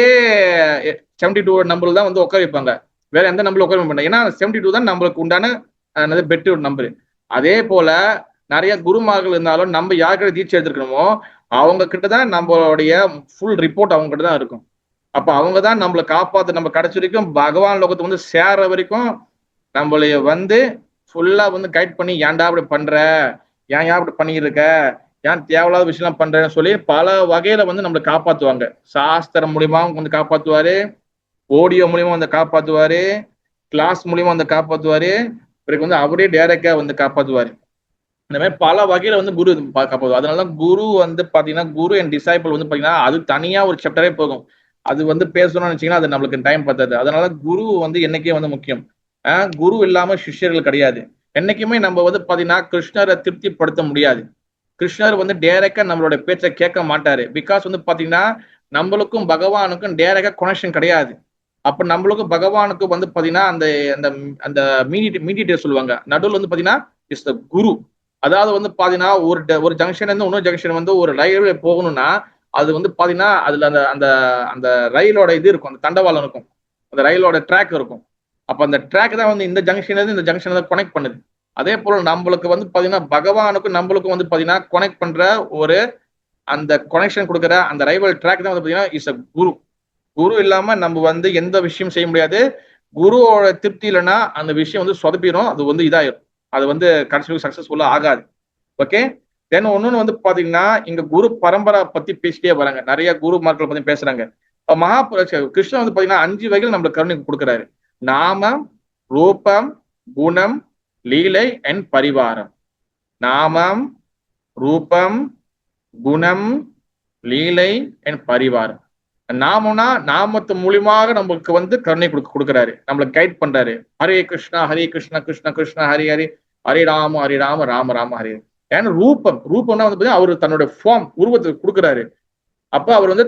72 நம்பர்ல தான் வந்து உட்கார வைப்பாங்க. வேற எந்த நம்பர்ல உட்கார வைப்பாங்க. ஏன்னா 72 தான் நம்மளுக்கு உண்டான பெட் நம்பர். அதே போல நிறைய குருமார்கள் இருந்தாலும் நம்ம யாருக்கிட்ட தீட்சை எடுத்துக்கணுமோ அவங்க கிட்டதான் நம்மளுடைய ஃபுல் ரிப்போர்ட் அவங்க கிட்ட தான் இருக்கும். அப்ப அவங்க தான் நம்மளை காப்பாத்து, நம்ம கடைசி வரைக்கும் பகவான் லோகத்துக்கு வந்து சேர்ற வரைக்கும் நம்மளைய வந்து ஃபுல்லா வந்து கைட் பண்ணி ஏன்டா அப்படி பண்ற, ஏன் அப்படி பண்ணிருக்க, ஏன் தேவையில்லாத விஷயம்லாம் பண்றேன்னு சொல்லி பல வகையில வந்து நம்மளை காப்பாத்துவாங்க. சாஸ்திரம் மூலியமா வந்து காப்பாத்துவாரு, ஆடியோ மூலியமா வந்து காப்பாத்துவாரு, கிளாஸ் மூலியமா வந்து காப்பாத்துவாரு, பிறகு வந்து அவரே டைரக்டா வந்து காப்பாத்துவாரு. இந்த மாதிரி பல வகையில வந்து குரு காப்பாத்துவார். அதனாலதான் குரு வந்து பாத்தீங்கன்னா குரு அண்ட் டிசைபிள் வந்து பாத்தீங்கன்னா அது தனியா ஒரு சாப்டரே போகும். அது வந்து பேசணும்னு நினைச்சீங்கன்னா அது நம்மளுக்கு டைம் பத்தாது. அதனால குரு வந்து என்னைக்கே வந்து முக்கியம். குரு இல்லாம சிஷ்யர்கள் கிடையாது. என்னைக்குமே நம்ம வந்து பாத்தீங்கன்னா கிருஷ்ணரை திருப்திப்படுத்த முடியாது. கிருஷ்ணர் வந்து டைரக்டா நம்மளோட பேச்சை கேட்க மாட்டாரு. பிகாஸ் வந்து பாத்தீங்கன்னா நம்மளுக்கும் பகவானுக்கும் டைரக்டா கனெக்ஷன் கிடையாது. அப்ப நம்மளுக்கும் பகவானுக்கும் வந்து பாத்தீங்கன்னா அந்த அந்த அந்த மீடியேட்டர் சொல்லுவாங்க. நடுவில் வந்து பாத்தீங்கன்னா இஸ் த குரு. அதாவது வந்து பாத்தீங்கன்னா ஒரு ஜங்ஷன்ல இருந்து இன்னொரு ஜங்ஷன் வந்து ஒரு ரயில்வே போகணும்னா அது வந்து பாத்தீங்கன்னா அதுல அந்த அந்த அந்த ரயிலோட இது இருக்கும், அந்த தண்டவாளம் இருக்கும், அந்த ரயிலோட ட்ராக் இருக்கும். அப்ப அந்த ட்ராக் தான் வந்து இந்த ஜங்ஷன்ல இருந்து இந்த ஜங்ஷன் தான் கனெக்ட் பண்ணுது. அதே போல நம்மளுக்கு வந்து பாத்தீங்கன்னா பகவானுக்கும் நம்மளுக்கும் வந்து பாத்தீங்கன்னா கனெக்ட் பண்ற ஒரு அந்த கனெக்ஷன் கொடுக்குற அந்த ரயில்வே ட்ராக் தான் வந்து பாத்தீங்கன்னா இஸ் அ குரு. குரு இல்லாம நம்ம வந்து எந்த விஷயம் செய்ய முடியாது. குருவோட திருப்தி இல்லைன்னா அந்த விஷயம் வந்து சொதப்பிடும், அது வந்து இதாயிரும், அது வந்து கடைசி சக்சஸ்ஃபுல்லா ஆகாது. ஓகே. தென் ஒன்னொன்னு வந்து பாத்தீங்கன்னா இங்க குரு பரம்பரை பத்தி பேசிட்டே வராங்க, நிறைய குருமார்கள் பத்தி பேசுறாங்க. கிருஷ்ணன் வந்து பாத்தீங்கன்னா 5 வகைகள் நம்மளுக்கு கருணை கொடுக்குறாரு. நாமம், ரூபம், குணம், லீலை அண்ட் பரிவாரம். நாமம், ரூபம், குணம், லீலை அண்ட் பரிவாரம். நாமம்னா நாமத்து மூலியமாக நம்மளுக்கு வந்து கருணை கொடுக்குறாரு, நம்மளுக்கு கைட் பண்றாரு. ஹரே கிருஷ்ணா ஹரே கிருஷ்ணா கிருஷ்ண கிருஷ்ணா ஹரி ஹரி, ஹரே ராம ராம ராம ஹரே. ஏன்னா ரூபம்னா வந்து அவரு தன்னுடைய ஃபார்ம் உருவத்தை கொடுக்குறாரு. அப்ப அவர் வந்து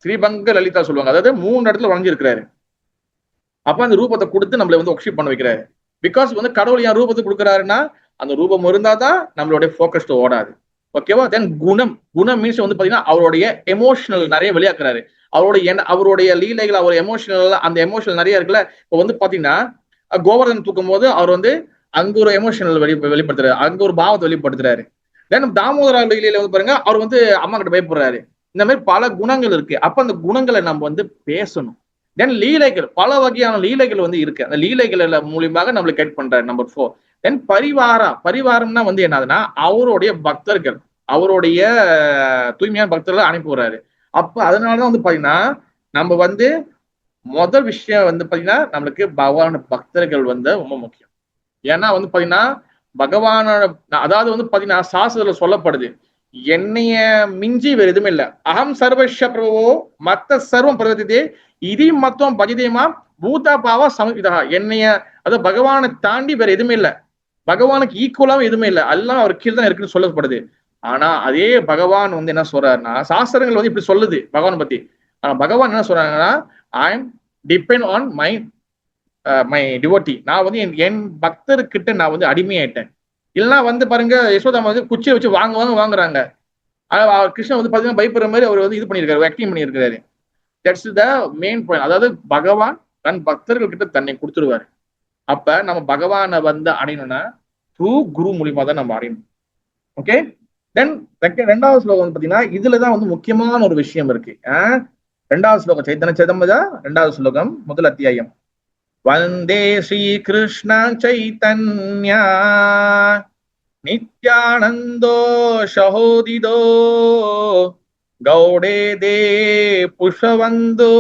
ஸ்ரீபங்க லலிதா சொல்லுவாங்க, அதாவது 3 இடத்துல வளைஞ்சிருக்கிறாரு. அப்ப அந்த ரூபத்தை கொடுத்து நம்மளை வந்து ஒர்க்ஷிப் பண்ண வைக்கிறாரு. பிகாஸ் வந்து கடவுள் ஏன் ரூபத்தை கொடுக்குறாருன்னா அந்த ரூபம் இருந்தாதான் நம்மளுடைய போக்கஸ் ஓடாது. ஓகேவா. தென் குணம் மீன்ஸ் வந்து பாத்தீங்கன்னா அவருடைய எமோஷனல் நிறைய வெளியாக்குறாரு. அவருடைய லீலைகள், அவர் எமோஷனல், அந்த எமோஷனல் நிறைய இருக்குல்ல. இப்போ வந்து பாத்தீங்கன்னா கோவர்தன் தூக்கும் போது அவர் வந்து அங்க ஒரு எமோஷனல் வெளிப்படுத்துறாரு, அங்க ஒரு பாவத்தை வெளிப்படுத்துறாரு. தென் தாமோதர லீலையில வந்து பாருங்க அவர் வந்து அம்மா கிட்ட பயப்படுறாரு. இந்த மாதிரி பல குணங்கள் இருக்கு. அப்ப அந்த குணங்களை நம்ம வந்து பேசணும். தென் லீலைகள், பல வகையான லீலைகள் வந்து இருக்கு. அந்த லீலைகள் மூலியமாக நம்மளுக்கு கைட் பண்றாரு. நம்பர் 4. தென் பரிவாரம்னா வந்து என்னதுன்னா அவருடைய பக்தர்கள், அவருடைய தூய்மையான பக்தர்களை அனுப்பி விடுறாரு. அப்ப அதனாலதான் வந்து பாத்தீங்கன்னா நம்ம வந்து முதல் விஷயம் வந்து பாத்தீங்கன்னா நம்மளுக்கு பகவான பக்தர்கள் வந்து ரொம்ப முக்கியம். ஏன்னா வந்து பாத்தீங்கன்னா பகவானோட, அதாவது வந்து பாத்தீங்கன்னா சாஸ்திரத்துல சொல்லப்படுது, என்னைய மிஞ்சி வேற எதுவுமே இல்ல. அகம் சர்வஸ்ய பிரபோ மத்த சர்வம் பிரவர்த்திதே இதி மத்துவம் பஜிதேமா பூதா பாவா சமீதா. என்னைய, அதாவது பகவானை தாண்டி வேற எதுவுமே இல்ல, பகவானுக்கு ஈக்குவலாவும் எதுவுமே இல்லை, எல்லாம் அவர் கீழ் தான் இருக்குன்னு சொல்லப்படுது. ஆனா அதே பகவான் வந்து என்ன சொல்றாருன்னா, சாஸ்திரங்கள் வந்து இப்படி சொல்லுது பகவான் பத்தி. ஆனா பகவான் என்ன சொல்றாங்கன்னா, I am depend on my devotee. நான் வந்து என் பக்தர்கிட்ட நான் வந்து அடிமையாயிட்டேன். இல்லைன்னா வந்து பாருங்க யசோதாமா வந்து குச்சியை வச்சு வாங்குறாங்க. கிருஷ்ணன் வந்து பாத்தீங்கன்னா பயப்படுற மாதிரி அவர் வந்து இது பண்ணியிருக்காரு, ஆக்டிங் பண்ணியிருக்காரு. That's the main point. அதாவது பகவான் தன் பக்தர்கள் கிட்ட தன்னை கொடுத்துருவாரு. அப்ப நம்ம பகவானை வந்து அடையணும்னா த்ரூ குரு மூலியமா தான் நம்ம அடையணும். ஓகே. தென் 2வது ஸ்லோகம் வந்து பாத்தீங்கன்னா இதுலதான் வந்து முக்கியமான ஒரு விஷயம் இருக்கு. 2வது ஸ்லோகம் சைத்தன்ய சரிதம்ரதா 2வது ஸ்லோகம் முதல் அத்தியாயம். வந்தே ஸ்ரீ கிருஷ்ண சைத்தன்யா நித்யானந்தோ சஹோதிதோ கௌடே புஷவந்தோ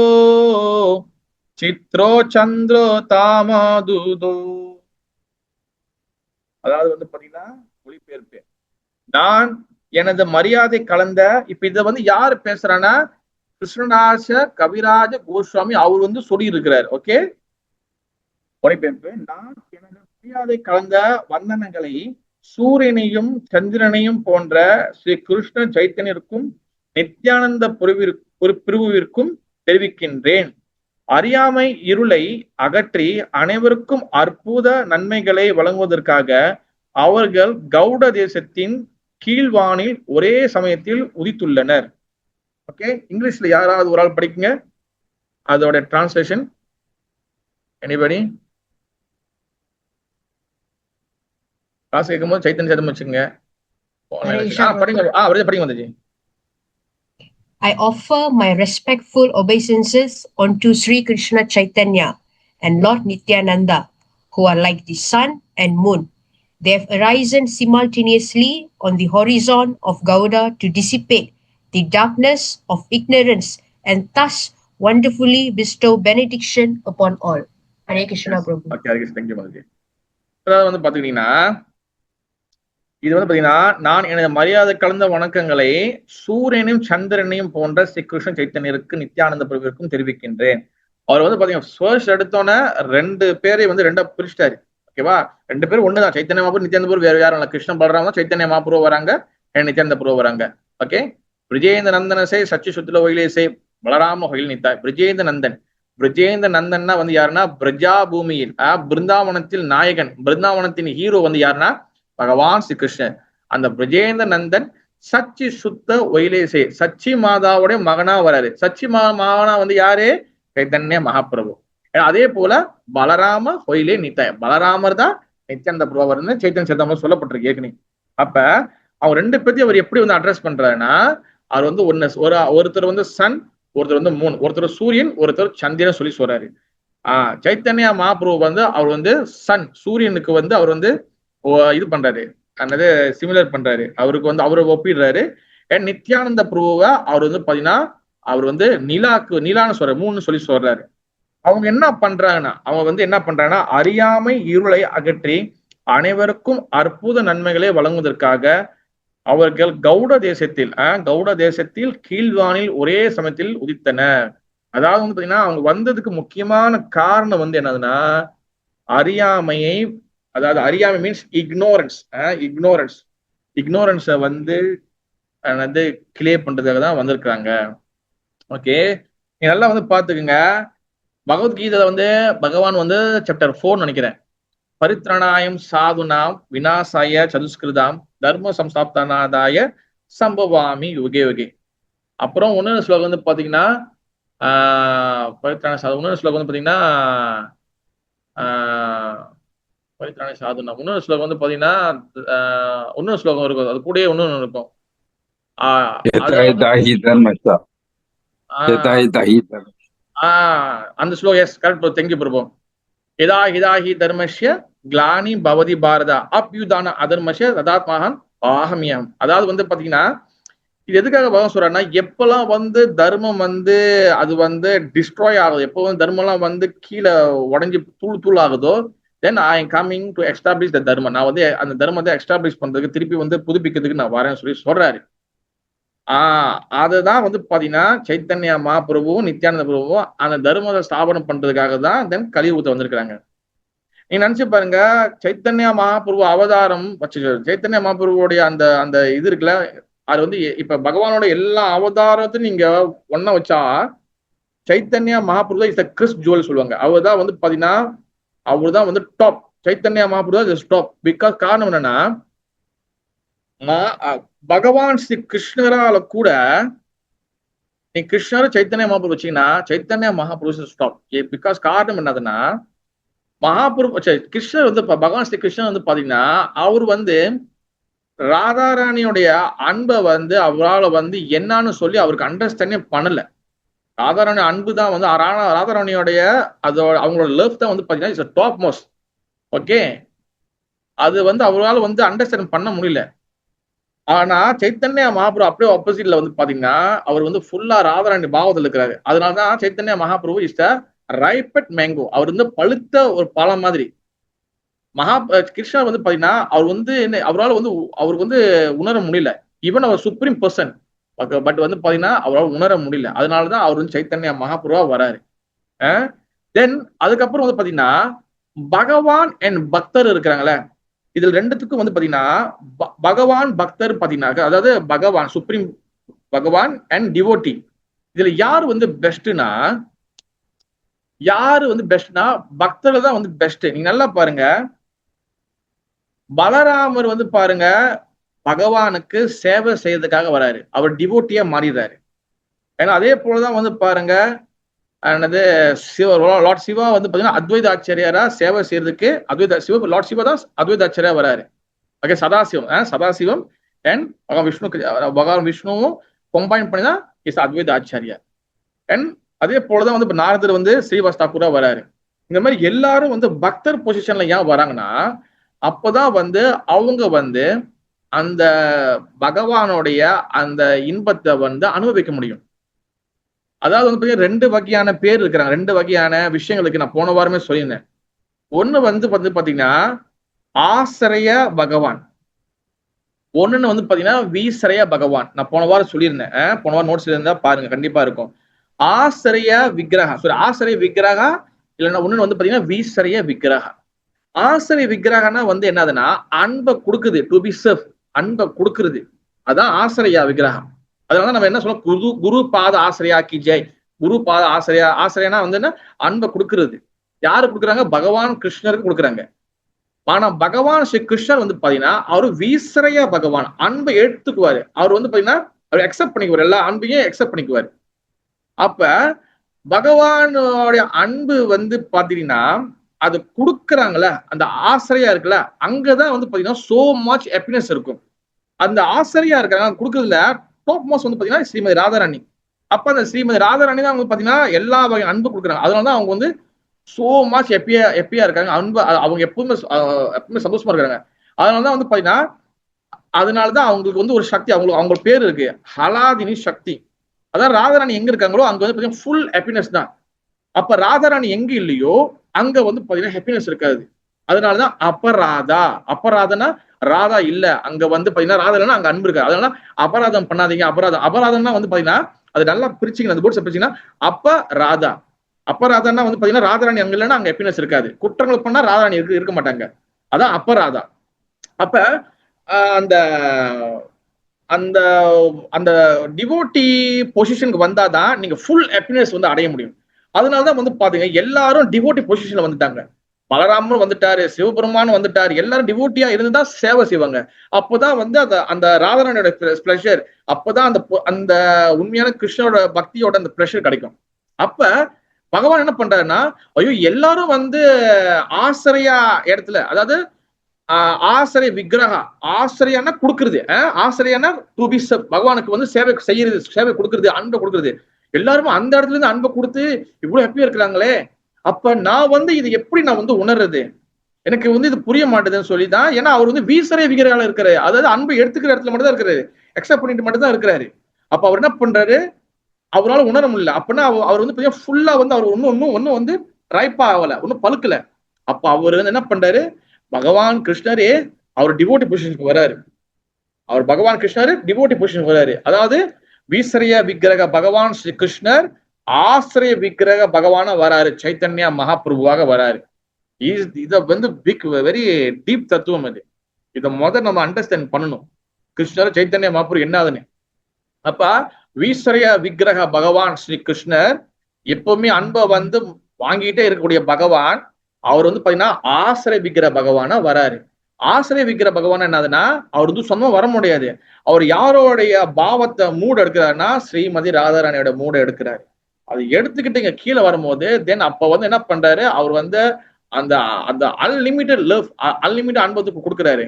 சித்ரோ சந்திரோ தாமதுதோ. அதாவது வந்து பாத்தீங்கன்னா மொழிபெயர்ப்பு, நான் எனது மரியாதை கலந்த, இப்ப இத வந்து யாரு பேசுறான்னா கிருஷ்ணதாச கவிராஜ கோஸ்வாமி அவர் வந்து சொல்லி இருக்கிறார். ஓகே. மொழிபெயர்ப்பு, நான் எனது மரியாதை கலந்த வந்தனங்களை சூரியனையும் சந்திரனையும் போன்ற ஸ்ரீ கிருஷ்ண சைத்தன்யருக்கும் நித்யானந்த பிரிவிற்கும் தெரிவிக்கின்றேன். அறியாமை இருளை அகற்றி அனைவருக்கும் அற்புத நன்மைகளை வழங்குவதற்காக அவர்கள் கௌட தேசத்தின் கீழ்வானில் ஒரே சமயத்தில் உதித்துள்ளனர். ஓகே. இங்கிலீஷ்ல யாராவது ஒரு ஆள் படிக்குங்க அதோட டிரான்ஸ்லேஷன். எனிபடி? கிளாஸ் கேட்கும்போது சைத்தன்ய சரிதம் வச்சுங்க. படிங்க வந்துச்சு. I offer my respectful obeisances unto Sri Krishna Chaitanya and Lord Nityananda, who are like the sun and moon. They have arisen simultaneously on the horizon of Gauda to dissipate the darkness of ignorance and thus wonderfully bestow benediction upon all. Hare Krishna, Prabhu. Okay, Hare Krishna. Thank you Mataji. அதாவது வந்து பாத்துக்கிட்டீங்கன்னா, இது வந்து பாத்தீங்கன்னா, நான் எனது மரியாதை கலந்த வணக்கங்களை சூரியனையும் சந்திரனையும் போன்ற ஸ்ரீ கிருஷ்ண சைத்தன்யருக்கு நித்யானந்த பிரபுவிற்கும் தெரிவிக்கின்றேன். அவர் வந்து பாத்தீங்கன்னா ஃபர்ஸ்ட் எடுத்தோன்னே 2 பேரை வந்து 2ஆ பிரிச்சிட்டாரு. ஓகேவா? 2 பேரும் ஒண்ணுதான். சைத்தன்ய மகாபுரு, நித்யானந்த பிரபு வேற யாரும் இல்ல. கிருஷ்ண பலராம சைத்தன்ய மகாபுரு வராங்க, நித்யானந்த பிரபு வராங்க. ஓகே. பிரிஜேந்திர நந்தனசை சச்சி சுத்துல ஒயிலேசை பலராம ஒயில் நித்தாய். பிரிஜேந்திர நந்தன். பிரிஜேந்திர நந்தன்னா வந்து யாருன்னா, பிரஜா பூமியில் பிருந்தாவனத்தில் நாயகன், பிருந்தாவனத்தின் ஹீரோ வந்து யாருன்னா பகவான் ஸ்ரீ கிருஷ்ணன். அந்த பிரிஜேந்திர நந்தன் சச்சி சுத்த ஒயிலேசை, சச்சி மாதாவுடைய மகனா வராரு. சச்சி மகனா வந்து யாரு? சைத்தன்ய மகாபிரபு. அதே போல பலராம ஒயிலே நித்தாய், பலராமர் தான் நித்யானந்த பிரபுன்னு சைத்தன்ய சரிதாமிரதம் சொல்லப்பட்டிருக்கு ஏற்கனவே. அப்ப அவர் 2 பேர்த்தையும் அவர் எப்படி வந்து அட்ரஸ் பண்றாருன்னா, அவர் வந்து ஒருத்தர் வந்து சன், ஒருத்தர் வந்து மூன், ஒருத்தர் சூரியன், ஒருத்தர் சந்திரன் சொல்லி சொல்றாரு. சைத்தன்ய மகாபிரபு வந்து அவர் வந்து சன், சூரியனுக்கு வந்து அவர் வந்து இது பண்றாரு, அல்லது சிமிலர் பண்றாரு, அவருக்கு வந்து அவரை ஒப்பிடுறாரு. நித்யானந்த பிரபுவை அவர் வந்து பாத்தீங்கன்னா அவர் வந்து நிலான்னு சொல்ற, மூணுன்னு சொல்லி சொல்றாரு. அவங்க என்ன பண்றாங்கன்னா அறியாமை இருளை அகற்றி அனைவருக்கும் அற்புத நன்மைகளை வழங்குவதற்காக அவர்கள் கௌட தேசத்தில் கீழ்வானில் ஒரே சமயத்தில் உதித்தனர். அதாவது வந்து பாத்தீங்கன்னா அவங்க வந்ததுக்கு முக்கியமான காரணம் வந்து என்னதுன்னா அறியாமையை, அதாவது அறியாமை மீன்ஸ் இக்னோரன்ஸை வந்து கிளியர் பண்றதுக்காக தான் வந்திருக்காங்க. ஓகே, நீங்க நல்லா வந்து பாத்துக்குங்க. பகவத்கீதை வந்து பகவான் வந்து சாப்டர் 4 நினைக்கிறேன், பரித்ரணாயம் சாதுனாம் விநாசாய சதுஷ்கிருதாம் தர்ம சம்ஸ்தாபனாதாய சம்பவாமி யுகே யுகே. அப்புறம் இன்னொரு ஸ்லோகம் வந்து பாத்தீங்கன்னா பரித்ராண சாது, இன்னொரு ஸ்லோகம் வந்து பாத்தீங்கன்னா பரித்ராண சாதுனா, இன்னொரு ஸ்லோகம் வந்து பாத்தீங்கன்னா இன்னொரு ஸ்லோகம் இருக்கும், அது கூடயே இன்னொன்னு இருக்கும். அந்த ஸ்லோகம் எஸ் கரெக்ட், தேங்க்யூ பிரபு. யதா ஹிதாஹி தர்மஸ்ய கிளானி பவதி பாரதா அப்யுதான அதர்மஸ்ய ததாத்மஹன் ஆஹமியம். அதாவது வந்து பாத்தீங்கன்னா இது எதுக்காக பகவான் சொல்றாருன்னா, எப்பெல்லாம் வந்து தர்மம் வந்து அது வந்து டிஸ்ட்ராய் ஆகுது, எப்போ வந்து தர்மம்லாம் வந்து கீழே உடஞ்சி தூள் ஆகுதோ, then I am coming to establish the தர்மம். நான் வந்து அந்த தர்மத்தை எஸ்டாப்ளிஷ் பண்றதுக்கு, திருப்பி வந்து புதுப்பிக்கிறதுக்கு நான் வரேன்னு சொல்லி சொல்றாரு. அதுதான் வந்து பாத்தீங்கன்னா சைத்தன்ய மகாபிரபுவும் நித்யானந்த பிரபுவும் அந்த தர்மத்தை ஸ்தாபனம் பண்றதுக்காக தான் தென் கலியுகத்தை வந்திருக்கிறாங்க. நீங்க நினைச்சு பாருங்க, சைத்தன்ய மகாபிரபு அவதாரம் வச்சு, சைத்தன்ய மகாபிரபுடைய அந்த அந்த இது இருக்குல்ல, அது வந்து இப்ப பகவானோட எல்லா அவதாரத்தையும் நீங்க ஒன்ன வச்சா Chaitanya Mahaprabhu is the Chris jewel சொல்லுவாங்க. அவர் தான் வந்து பாத்தீங்கன்னா அவர் தான் வந்து top. Chaitanya Mahaprabhu is top. Because காரணம் என்னன்னா, பகவான் ஸ்ரீ கிருஷ்ணரால கூட நீ கிருஷ்ணர் சைத்தன்ய மகாபிரபு வச்சீங்கன்னா சைத்தன்ய மகாபிரபு ஸ்டாப். பிகாஸ் காரணம் என்னதுன்னா, மகாபிரபு கிருஷ்ணர் வந்து பகவான் ஸ்ரீ கிருஷ்ணர் வந்து பாத்தீங்கன்னா அவர் வந்து ராதாராணியோடைய அன்பை வந்து அவரால் வந்து என்னன்னு சொல்லி அவருக்கு அண்டர்ஸ்டாண்டே பண்ணல. ராதாராணி அன்பு தான் வந்து ராதாராணியோடைய அதோட அவங்களோட லவ் தான் வந்து பாத்தீங்கன்னா இட்ஸ் டாப் மோஸ்ட். ஓகே, அது வந்து அவரால் வந்து அண்டர்ஸ்டாண்ட் பண்ண முடியல. ஆனா சைத்தன்ய மகாபிரபு அப்படியே ஆப்போசிட்ல வந்து பாத்தீங்கன்னா அவர் வந்து ஃபுல்லா ராதாராணி பாவத்தில் இருக்கிறாரு. அதனாலதான் Chaitanya Mahaprabhu is the ripened mango. அவர் வந்து பழுத்த ஒரு பழம் மாதிரி. கிருஷ்ணர் வந்து பாத்தீங்கன்னா அவர் வந்து அவரால் வந்து அவருக்கு வந்து உணர முடியல. ஈவன் அவர் சுப்ரீம் பர்சன், பட் வந்து பாத்தீங்கன்னா அவரால் உணர முடியல. அதனாலதான் அவர் வந்து சைத்தன்ய மகாபிரபுவா வராரு. தென் அதுக்கப்புறம் வந்து பாத்தீங்கன்னா பகவான் அண்ட் பக்தர் இருக்கிறாங்களே, இதுல ரெண்டுத்துக்கும் வந்து பாத்தீங்கன்னா பகவான் பக்தர் பாத்தீங்கன்னா, அதாவது பகவான் சுப்ரீம் பகவான் அண்ட் டிவோட்டி, இதுல யாரு வந்து பெஸ்ட்னா பக்தர் தான் வந்து பெஸ்ட். நீங்க நல்லா பாருங்க, பலராமர் வந்து பாருங்க பகவானுக்கு சேவை செய்யறதுக்காக வராரு, அவர் டிவோட்டியா மாறிடுறாரு. ஏன்னா அதே போலதான் வந்து பாருங்க லார்ட் சிவா வந்து பாத்தீங்கன்னா அத்வைத ஆச்சாரியாரா சேவை செய்யறதுக்கு லார்ட் சிவா தான் அத்வைத ஆச்சாரியா வராரு. ஓகே, சதாசிவம் அண்ட் பகவான் விஷ்ணுவும் கம்பைன் பண்ணி தான் இஸ் அத்வைத ஆச்சாரியா. அண்ட் அதே போலதான் வந்து இப்ப நாரதர் வந்து ஸ்ரீவாஸ் தாக்கூரா வராரு. இந்த மாதிரி எல்லாரும் வந்து பக்தர் பொசிஷன்ல ஏன் வராங்கன்னா, அப்பதான் வந்து அவங்க வந்து அந்த பகவானுடைய அந்த இன்பத்தை வந்து அனுபவிக்க முடியும். அதாவது வந்து பாத்தீங்கன்னா 2 வகையான பேர் இருக்கிறாங்க, 2 வகையான விஷயங்களுக்கு நான் போன வாரமே சொல்லியிருந்தேன். ஒண்ணு வந்து பாத்தீங்கன்னா ஆசிரிய பகவான், ஒண்ணுன்னு வந்து பாத்தீங்கன்னா வீசரைய பகவான். நான் போன வாரம் சொல்லியிருந்தேன். போன வாரம் நோட்ஸ்ல இருந்தா பாருங்க, கண்டிப்பா இருக்கும். ஆசிரிய விக்கிரகா, சாரி, ஆசிரிய விக்கிரகா, இல்லைன்னா ஒண்ணு வந்து பாத்தீங்கன்னா வீசரைய விக்கிரகா. ஆசிரிய விக்கிரகனா வந்து என்னதுன்னா அன்பை கொடுக்குது, டு பி சர்வ், அன்பை கொடுக்குறது. அதான் ஆசிரியா விக்கிரகம். அதனால நம்ம என்ன சொல்றோம், குரு குரு பாத ஆசிரியா கி ஜெய். குரு பாத ஆசிரியா, ஆசிரியனா வந்து என்ன, அன்பை கொடுக்குறது. யாரு கொடுக்குறாங்க? பகவான் கிருஷ்ணருக்கு கொடுக்குறாங்க. ஆனா பகவான் ஸ்ரீ கிருஷ்ணர் வந்து பாத்தீங்கன்னா அவரு வீசரையா பகவான், அன்பை எடுத்துக்குவாரு. அவர் வந்து பாத்தீங்கன்னா அவர் அக்செப்ட் பண்ணிக்குவார், எல்லா அன்பையும் அக்செப்ட் பண்ணிக்குவாரு. அப்ப பகவானுடைய அன்பு வந்து பாத்தீங்கன்னா அது கொடுக்குறாங்கல்ல, அந்த ஆசிரியா இருக்குல்ல, அங்கதான் வந்து பாத்தீங்கன்னா சோ மச் ஹாப்பினஸ் இருக்கும். அந்த ஆசிரியா இருக்காங்க கொடுக்கறதுல டாப் மோஸ்ட் வந்து பாத்தீங்கன்னா ஸ்ரீமதி ராதாராணி. அப்ப அந்த ஸ்ரீமதி ராதாராணி தான் வந்து பாத்தீங்கன்னா எல்லா வகை அன்பு கொடுக்குறாங்க. அதனாலதான் அவங்க வந்து சோ மச் ஹாப்பியா இருக்காங்க. அன்பு அவங்க எப்பவுமே எப்பவுமே சந்தோஷமா இருக்காங்க. அதனாலதான் வந்து பாத்தீங்கன்னா அதனாலதான் அவங்களுக்கு வந்து ஒரு சக்தி, அவங்களுக்கு அவங்க பேர் இருக்கு, ஹலாதினி சக்தி. அதான் ராதாராணி எங்க இருக்காங்களோ அங்க வந்து பாத்தீங்கன்னா ஃபுல் ஹாப்பினஸ் தான். அப்ப ராதாராணி எங்க இல்லையோ அங்க வந்து பாத்தீங்கன்னா ஹாப்பினஸ் இருக்காது. அதனாலதான் அபராதா, அபராதனா ராதா இல்ல, அங்க வந்து பாத்தீங்கன்னா ராதா இல்லைன்னா அங்க அன்பு இருக்கு. அதனால அபராதம் பண்ணாதீங்க. அபராதம், அபராதம்னா வந்து பாத்தீங்கன்னா அது நல்லா பிரிச்சிங்க, அந்த போர்ட்ஸ் பிரிச்சிங்கன்னா அப்ப ராதா, அபராதம்னா வந்து பாத்தீங்கன்னா ராதாராணி அங்க இல்லைன்னா அங்க ஹாப்பினஸ் இருக்காது. குற்றங்கள் பண்ணா ராதாராணி இருக்க மாட்டாங்க. அதான் அபராதா. அப்ப அந்த அந்த அந்த டிவோட்டி பொசிஷனுக்கு வந்தாதான் நீங்க ஃபுல் ஹாப்பினஸ் வந்து அடைய முடியும். அதனாலதான் வந்து பாத்தீங்க எல்லாரும் டிவோட்டி பொசிஷன்ல வந்துட்டாங்க. பலராமன் வந்துட்டாரு, சிவபெருமான் வந்துட்டாரு, எல்லாரும் டிவோட்டியா இருந்துதான் சேவை செய்வாங்க. அப்பதான் வந்து அந்த அந்த ராதாராணியோட பிளஷர், அப்பதான் அந்த அந்த உண்மையான கிருஷ்ணனோட பக்தியோட அந்த பிளஷர் கிடைக்கும். அப்ப பகவான் என்ன பண்றாருன்னா, ஐயோ எல்லாரும் வந்து ஆசிரியா இடத்துல, அதாவது ஆசிரிய விக்கிரகா, ஆசிரியன்னா கொடுக்குறது, ஆசிரியன்னா டு பி சர்வ், பகவானுக்கு வந்து சேவை செய்யறது, சேவை கொடுக்குறது, அன்பை கொடுக்குறது. எல்லாருமே அந்த இடத்துல இருந்து அன்பை கொடுத்து இவ்வளவு ஹாப்பியா இருக்கிறாங்களே, அப்ப நான் வந்து இது எப்படி நான் வந்து உணர்றது, எனக்கு வந்து இது புரிய மாட்டேதுன்னு சொல்லிதான். ஏன்னா அவர் வந்து வீசரே விக்கிரகால இருக்கிறாரு, அதாவது அன்பை எடுத்துக்கிற இடத்துல மட்டும் தான் இருக்கிறாரு, அக்செப்ட் பண்ணிட்டு மட்டும் தான் இருக்கிறாரு. அப்ப அவர் என்ன பண்றாரு, அவரால் உணர முடியல. அப்படின்னா அவர் வந்து ஃபுல்லா வந்து அவர் ஒன்னும் வந்து ரைப்பா ஆகல, ஒன்னும் பழுக்கல. அப்ப அவர் வந்து என்ன பண்றாரு, பகவான் கிருஷ்ணரே அவர் டிவோட்டி பொசிஷனுக்கு வராரு. அவர் பகவான் கிருஷ்ணர் டிவோட்டி பொசிஷனுக்கு வராரு. அதாவது வீசரிய விக்கிரக பகவான் ஸ்ரீ கிருஷ்ணர் ஆசிரிய விக்கிரக பகவான வராரு, சைத்தன்யா மகாபிரபுவாக வராரு. இத வந்து பிக் வெரி டீப் தத்துவம் இது. இதை முதல் நம்ம அண்டர்ஸ்டாண்ட் பண்ணணும், கிருஷ்ணர் சைத்தன்ய மகாபிரபு என்னதுன்னு. அப்ப வீசரிய விக்கிரக பகவான் ஸ்ரீ கிருஷ்ணர் எப்பவுமே அன்பை வந்து வாங்கிட்டே இருக்கக்கூடிய பகவான், அவர் வந்து பாத்தீங்கன்னா ஆசிரிய விக்கிர பகவானா வராரு. ஆசிரிய விக்கிர பகவான் என்னதுன்னா அவர் வந்து சொந்தமா வர முடியாது. அவர் யாரோடைய பாவத்தை மூட எடுக்கிறாருன்னா ஸ்ரீமதி ராதாராணியோட மூட எடுக்கிறாரு. அது எடுத்துக்கிட்டு இங்க கீழே வரும்போது தென் அப்ப வந்து என்ன பண்றாரு, அவர் வந்து அந்த அந்த அன்லிமிட்டட் லவ், அன்லிமிட்டட் அன்பத்துக்கு கொடுக்குறாரு.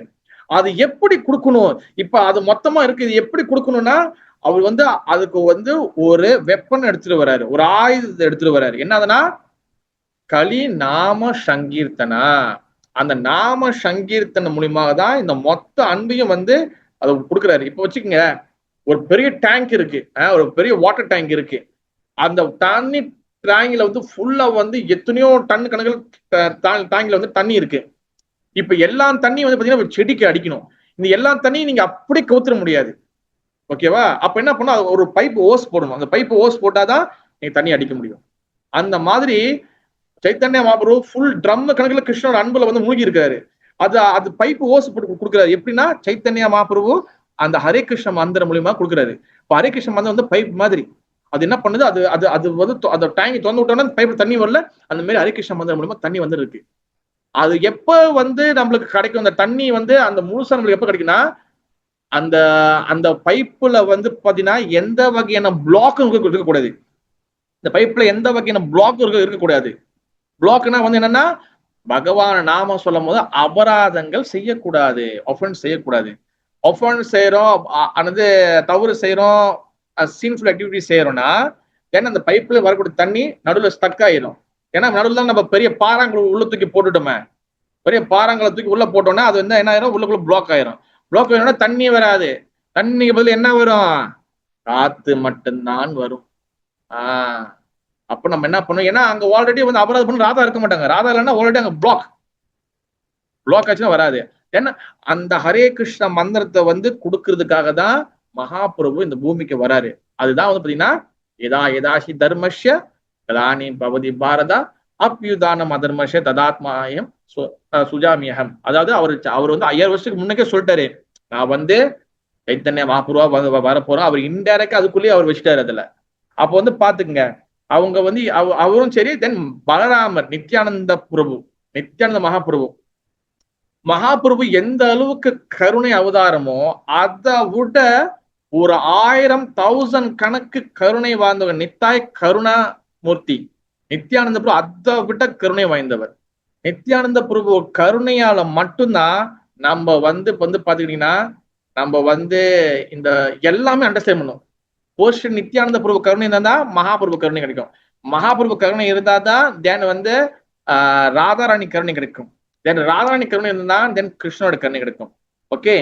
அது எப்படி கொடுக்கணும், இப்ப அது மொத்தமா இருக்கு, இது எப்படி கொடுக்கணும்னா அவர் வந்து அதுக்கு வந்து ஒரு வெப்பன் எடுத்துட்டு வர்றாரு, ஒரு ஆயுதத்தை எடுத்துட்டு வர்றாரு. என்னதுன்னா கலி நாம சங்கீர்த்தனா. அந்த நாம சங்கீர்த்தன மூலியமாக தான் இந்த மொத்த அன்பையும் வந்து அதை கொடுக்குறாரு. இப்ப வச்சுக்கோங்க, ஒரு பெரிய டேங்க் இருக்கு, ஒரு பெரிய வாட்டர் டேங்க் இருக்கு. அந்த தண்ணி டேங்கில வந்து ஃபுல்லா வந்து எத்தனையோ டன் கணக்கில் டேங்கில வந்து தண்ணி இருக்கு. இப்ப எல்லா தண்ணியும் வந்து பாத்தீங்கன்னா ஒரு செடிக்கு அடிக்கணும். இந்த எல்லா தண்ணியும் நீங்க அப்படி கவுத்துற முடியாது, ஓகேவா? அப்ப என்ன பண்ணா ஒரு பைப் ஓஸ் போடணும். அந்த பைப் ஓஸ் போட்டாதான் நீங்க தண்ணி அடிக்க முடியும். அந்த மாதிரி சைத்தன்ய மகாபிரபு ஃபுல் ட்ரம் கணக்குல கிருஷ்ணோட அன்புல வந்து மூழ்கி இருக்காரு. அது பைப் ஓஸ் போட்டு கொடுக்குறாரு. எப்படின்னா சைத்தன்ய மகாபிரபு அந்த ஹரே கிருஷ்ண மந்திரம் மூலியமா கொடுக்குறாரு. இப்ப ஹரே கிருஷ்ண மந்திரம் வந்து பைப் மாதிரி, அது என்ன பண்ணுது, அது அது அது வந்து அந்த டேங்கி திறந்து விட்டோம்னா பைப்ல தண்ணி வரல, அந்த மாதிரி ஹரே கிருஷ்ண மந்திரம் மூலியமா தண்ணி வந்து இருக்கு. அது எப்ப வந்து நம்மளுக்கு கிடைக்கும், அந்த தண்ணி வந்து அந்த முழுசா நம்மளுக்கு எப்ப கிடைக்குன்னா, அந்த அந்த பைப்புல வந்து பாத்தீங்கன்னா எந்த வகையான பிளாக்கும் இருக்கக்கூடாது. இந்த பைப்ல எந்த வகையான பிளாக்கும் இருக்கக்கூடாது. பிளாக்னா வந்து என்னன்னா பகவான நாம சொல்லும் போது அபராதங்கள் செய்யக்கூடாது, ஒஃபென்ஸ் செய்யக்கூடாது. ஒஃபென்ஸ் செய்யறோம், அல்லது தவறு செய்யறோம், சீன்ஃபுல் ஆக்டிவிட்டி செய்யறோம்னா ஏன்னா அந்த பைப்ல வரக்கூடிய தண்ணி நடுவில் ஸ்டக் ஆயிடும். ஏன்னா நடுவில் நம்ம பெரிய பாறாங்களை உள்ள தூக்கி போட்டுட்டோமே, பெரிய பாறாங்களை தூக்கி உள்ள போட்டோம்னா அது வந்து என்ன ஆயிரும், உள்ளுக்குள்ள பிளாக் ஆயிரும். பிளாக் ஆயிரோம்னா தண்ணி வராது. தண்ணிக்கு பதில் என்ன வரும், காத்து மட்டும்தான் வரும். ஆஹ் அப்ப நம்ம என்ன பண்ணுவோம், ஏன்னா அங்க ஆல்ரெடி வந்து அபராதம் பண்ண ராதா இருக்க மாட்டாங்க. ராதா இல்லைன்னா ஆல்ரெடி அங்க பிளாக் ஆச்சுன்னா வராது. ஏன்னா அந்த ஹரே கிருஷ்ண மந்திரத்தை வந்து கொடுக்கறதுக்காக தான் மகாபிரபு இந்த பூமிக்கு வராரு. அதுதான் வந்து பாத்தீங்கன்னா எதா எதாசி தர்மஷ்ய கலானி பவதி பாரதா அப்யுதானம் அதர்மஷ்ய ததாத்மாயம் சுஜாமியகம். அதாவது அவர் வந்து 5000 வருஷத்துக்கு முன்னக்கே சொல்லிட்டாரு, நான் வந்து சைத்தன்ய மகாபுருவா வரப்போறோம். அவர் இன்டைரக்டா அதுக்குள்ளேயே அவர் வச்சுட்டாரு அதுல. அப்ப வந்து பாத்துக்கங்க, அவங்க வந்து அவரும் சரி, தென் பலராமர் நித்யானந்த பிரபு, நித்யானந்த மகாபிரபு எந்த அளவுக்கு கருணை அவதாரமோ அதை விட ஒரு 1000 கணக்கு கருணை வாழ்ந்தவர் நித்தாய் கருணா மூர்த்தி நித்யானந்த பிரபு. அதை விட கருணை வாய்ந்தவர் நித்யானந்த பிரபு. கருணையால மட்டும்தான் நம்ம வந்து பாத்துக்கிட்டீங்கன்னா நம்ம வந்து இந்த எல்லாமே அண்டர்ஸ்டாண்ட் பண்ணும். போஸ்ட் நித்யானந்த பிரபு கருணை இருந்தா தான் மகாபிரபு கருணை கிடைக்கும். மகாபிரபு கருணை இருந்தா தான் தென் வந்து ராதாராணி கருணை கிடைக்கும். தென் ராதாராணி கருணை இருந்தா தென் கிருஷ்ணனோட கருணை கிடைக்கும். ஓகே,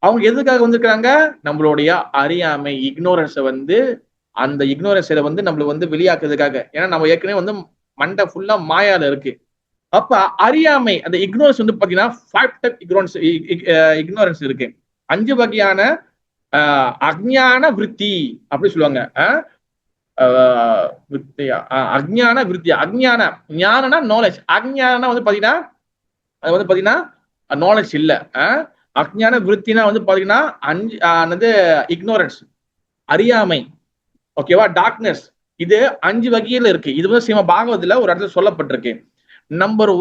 அவங்க எதுக்காக வந்திருக்காங்க? நம்மளுடைய அறியாமை, இக்னோரன்ஸை வந்து அந்த இக்னோரன்ஸை வந்து நம்மளுக்கு வந்து வெளியாக்குறதுக்காக. ஏன்னா நம்ம ஏற்கனவே வந்து மண்டை ஃபுல்லா மாயால இருக்கு. அப்ப அறியாமை, அந்த இக்னோரன்ஸ் வந்து பாத்தீங்கன்னா 5 டைப் இக்னோரன்ஸ் இருக்கு. 5 வகையான அஜ்ஞான விருத்தி அப்படி சொல்லுவாங்க. அஜ்ஞான விருத்தி, அஜ்ஞான ஞானனா நாலேஜ், அஜ்ஞானா வந்து பாத்தீங்கன்னா அது வந்து பாத்தீங்கன்னா நாலேஜ் இல்ல. அஜ்ஞான விருத்தினா வந்து பாத்தீங்கன்னா இக்னோரன்ஸ், அறியாமை. ஓகேவா, டார்க்னஸ். இது 5 வகையில இருக்கு. இது வந்து ஸ்ரீமத் பாகவத்துல ஒரு இடத்துல சொல்லப்பட்டிருக்கு. நம்பர்